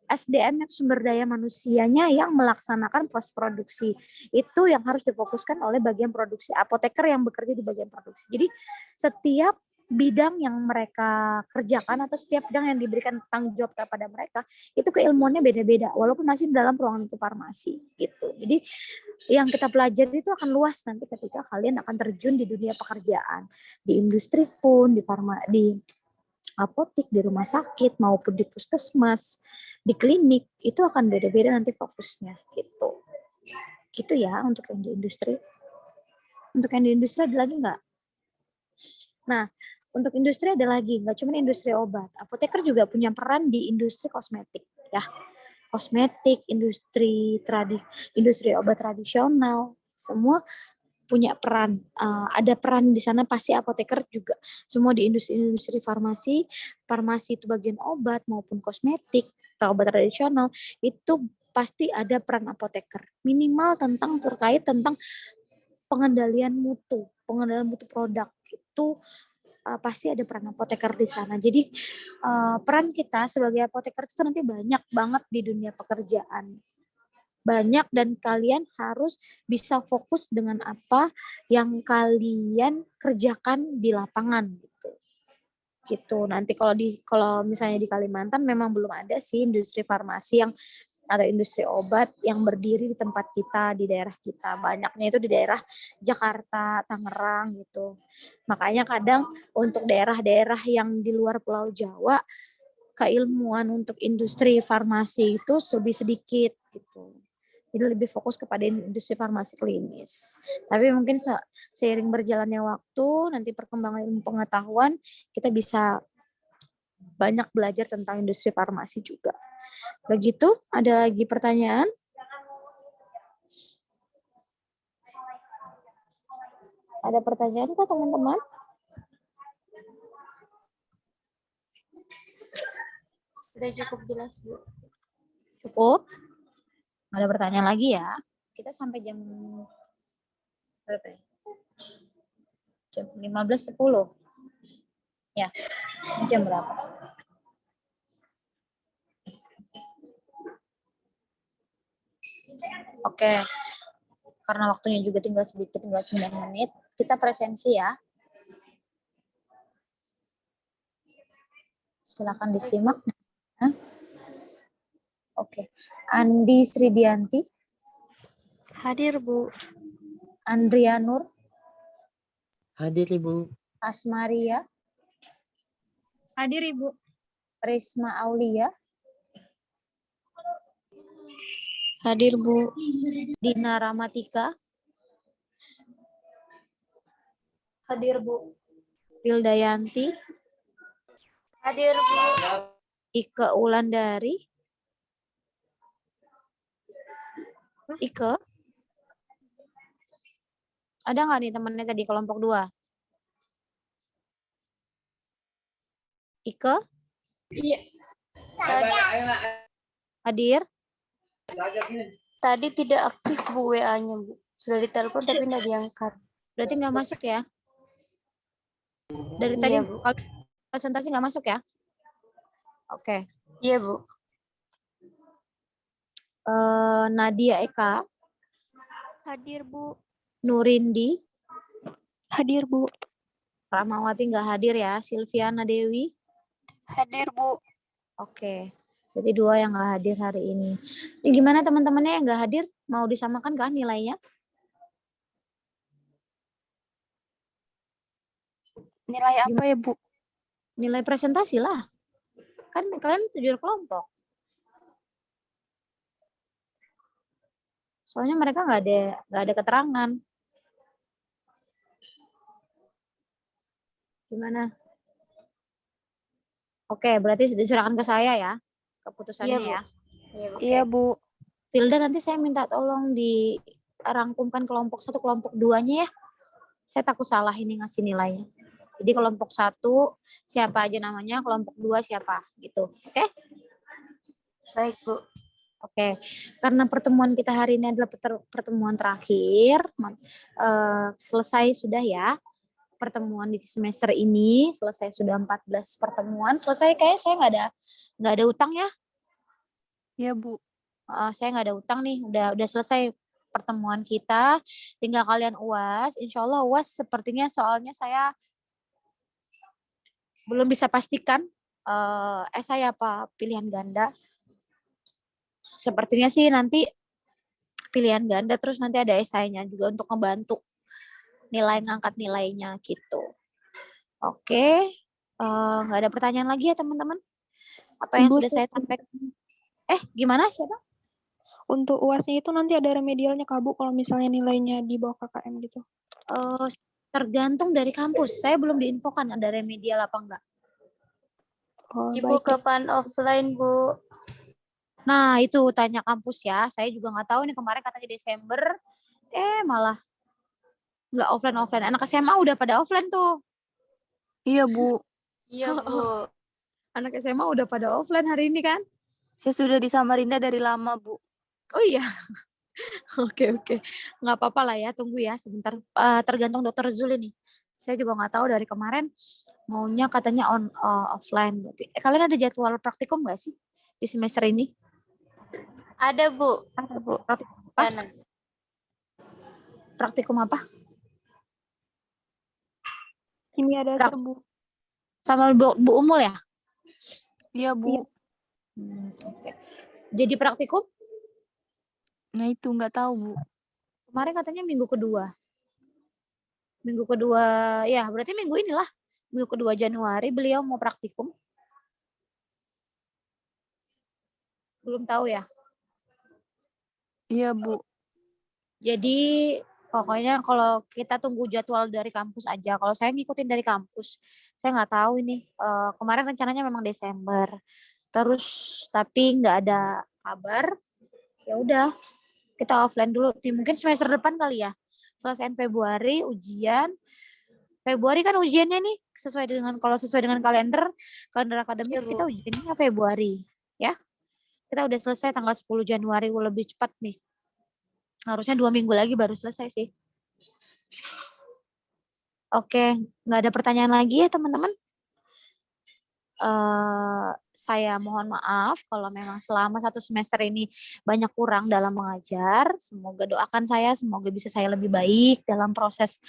SDM sumber daya manusianya yang melaksanakan proses produksi. Itu yang harus difokuskan oleh bagian produksi. Apoteker yang bekerja di bagian produksi. Jadi setiap bidang yang mereka kerjakan atau setiap bidang yang diberikan tanggung jawab kepada mereka, itu keilmuannya beda-beda, walaupun masih dalam ruangan lingkup farmasi gitu. Jadi yang kita pelajari itu akan luas nanti ketika kalian akan terjun di dunia pekerjaan, di industri pun, di apotik, di rumah sakit, maupun di puskesmas, di klinik, itu akan beda-beda nanti fokusnya gitu. Gitu ya untuk yang di industri. Untuk yang di industri ada lagi nggak? Nah, untuk industri ada lagi, nggak cuma industri obat. Apoteker juga punya peran di industri kosmetik ya. Kosmetik, industri obat tradisional, semua punya peran. Ada peran di sana pasti apoteker juga. Semua di industri farmasi itu bagian obat maupun kosmetik atau obat tradisional, itu pasti ada peran apoteker. Minimal terkait tentang pengendalian mutu produk itu pasti ada peran apoteker di sana. Jadi peran kita sebagai apoteker itu nanti banyak banget di dunia pekerjaan. Banyak, dan kalian harus bisa fokus dengan apa yang kalian kerjakan di lapangan gitu. Nanti kalau misalnya di Kalimantan memang belum ada sih industri farmasi atau industri obat yang berdiri di tempat kita, di daerah kita. Banyaknya itu di daerah Jakarta, Tangerang gitu. Makanya kadang untuk daerah-daerah yang di luar Pulau Jawa, keilmuan untuk industri farmasi itu lebih sedikit gitu. Jadi lebih fokus kepada industri farmasi klinis. Tapi mungkin seiring berjalannya waktu, nanti perkembangan ilmu pengetahuan, kita bisa banyak belajar tentang industri farmasi juga. Begitu, ada lagi pertanyaan? Ada pertanyaan kah teman-teman? Sudah cukup jelas, Bu. Cukup? Ada pertanyaan lagi ya? Kita sampai jam berapa ya? Jam 15.10. Ya, jam berapa? Oke. Karena waktunya juga tinggal sedikit, tinggal 9 menit. Kita presensi ya. Silakan disimak. Oke. Andi Sridianti. Hadir, Bu. Andria Nur. Hadir, Ibu. Asmaria. Hadir, Ibu. Risma Aulia. Hadir, Bu. Dina Ramatika. Hadir, Bu. Wildayanti. Hadir, Bu. Ike Wulandari. Ike? Ada nggak nih temennya tadi kelompok 2? Ike? Iya. Hadir? Tadi tidak aktif, Bu, WA-nya, Bu. Sudah ditelepon tapi tidak diangkat. Berarti nggak masuk ya? Dari Iya, tadi Bu. presentasi nggak masuk ya? Oke. Iya, Bu. Nadia Eka. Hadir, Bu. Nurindi. Hadir, Bu. Ramawati nggak hadir ya. Silviana Dewi. Hadir, Bu. Oke. Berarti 2 yang nggak hadir hari ini. Ini gimana teman-temannya yang nggak hadir? Mau disamakan kah nilainya? Nilai apa ya, Bu? Nilai presentasi lah. Kan kalian tujuan kelompok. Soalnya mereka nggak ada keterangan. Gimana? Oke, berarti diserahkan ke saya ya keputusannya Iya, Bu. ya. Iya, Bu. Iya, Bu. Filda, nanti saya minta tolong dirangkumkan kelompok 1, kelompok 2-nya ya. Saya takut salah ini ngasih nilainya. Jadi kelompok 1 siapa aja namanya, kelompok 2 siapa gitu. Oke? Baik, Bu. Oke, karena pertemuan kita hari ini adalah pertemuan terakhir, selesai sudah ya pertemuan di semester ini, selesai sudah 14 pertemuan, selesai kayak saya nggak ada utang ya. Iya, Bu. Saya nggak ada utang nih, udah selesai pertemuan kita, tinggal kalian UAS. Insya Allah UAS sepertinya soalnya saya belum bisa pastikan esai apa pilihan ganda. Sepertinya sih nanti pilihan ganda, terus nanti ada esainya juga untuk ngebantu ngangkat nilainya gitu. Oke, nggak ada pertanyaan lagi ya teman-teman? Apa yang Ibu, sudah saya sampaikan? Gimana siapa? untuk UASnya itu nanti ada remedialnya Kak Bu kalau misalnya nilainya di bawah KKM gitu. Tergantung dari kampus. Saya belum diinfokan ada remedial apa enggak. Oh, Ibu baik. kapan offline, Bu? Nah, itu tanya kampus ya. Saya juga nggak tahu nih, kemarin katanya Desember, malah nggak offline. Anak SMA udah pada offline tuh. Iya, Bu. Iya, Bu. Anak SMA udah pada offline hari ini kan? Saya sudah di Samarinda dari lama, Bu. Oh iya. Oke. Nggak apa-apa lah ya, tunggu ya sebentar. Tergantung Dokter Zul ini. Saya juga nggak tahu dari kemarin maunya katanya offline. Kalian ada jadwal praktikum nggak sih di semester ini? Ada, Bu. Ada, Bu. Praktikum apa? Mana? Praktikum apa? Kimia dasar Bu. Sama Bu Umul ya? Iya, Bu. Oke. Jadi praktikum? Nah, itu nggak tahu, Bu. Kemarin katanya minggu kedua. Minggu kedua, ya berarti minggu inilah. Minggu kedua Januari beliau mau praktikum. Belum tahu ya? Iya, Bu. Jadi pokoknya kalau kita tunggu jadwal dari kampus aja. Kalau saya ngikutin dari kampus, saya nggak tahu ini. Kemarin rencananya memang Desember. Terus tapi nggak ada kabar. Ya udah, kita offline dulu. Mungkin semester depan kali ya. Selesai Februari ujian. Februari kan ujiannya nih kalau sesuai dengan kalender akademik Iya, Bu. kita ujiannya Februari, ya. Kita udah selesai tanggal 10 Januari, lebih cepat nih. Harusnya 2 minggu lagi baru selesai sih. Oke, nggak ada pertanyaan lagi ya teman-teman. Saya mohon maaf kalau memang selama 1 semester ini banyak kurang dalam mengajar. Semoga doakan saya, semoga bisa saya lebih baik dalam proses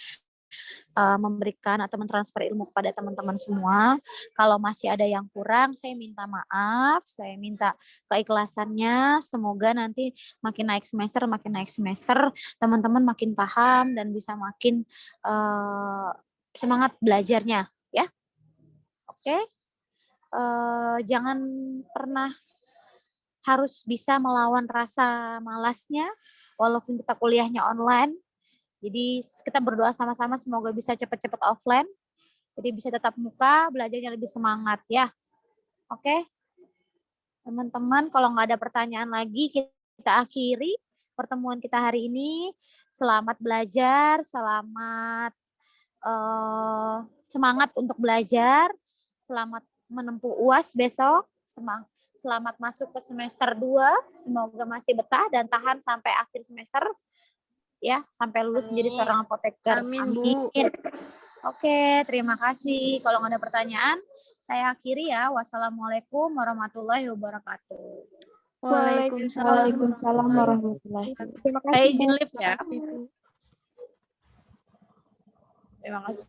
memberikan atau mentransfer ilmu kepada teman-teman semua. Kalau masih ada yang kurang, saya minta maaf, saya minta keikhlasannya. Semoga nanti makin naik semester, teman-teman makin paham dan bisa makin semangat belajarnya, ya. Oke. Jangan pernah harus bisa melawan rasa malasnya, walaupun kita kuliahnya online. Jadi kita berdoa sama-sama semoga bisa cepat-cepat offline. Jadi bisa tetap muka, belajarnya lebih semangat ya. Oke. Teman-teman, kalau nggak ada pertanyaan lagi, kita akhiri pertemuan kita hari ini. Selamat belajar, selamat semangat untuk belajar, selamat menempuh UAS besok, selamat masuk ke semester 2, semoga masih betah dan tahan sampai akhir semester. Ya, sampai lulus menjadi seorang apoteker. Amin, Bu. Oke, terima kasih. Kalau nggak ada pertanyaan, saya akhiri ya. Wassalamualaikum warahmatullahi wabarakatuh. Waalaikumsalam warahmatullahi wabarakatuh. Terima kasih Saya Bu. izin live ya. Terima kasih.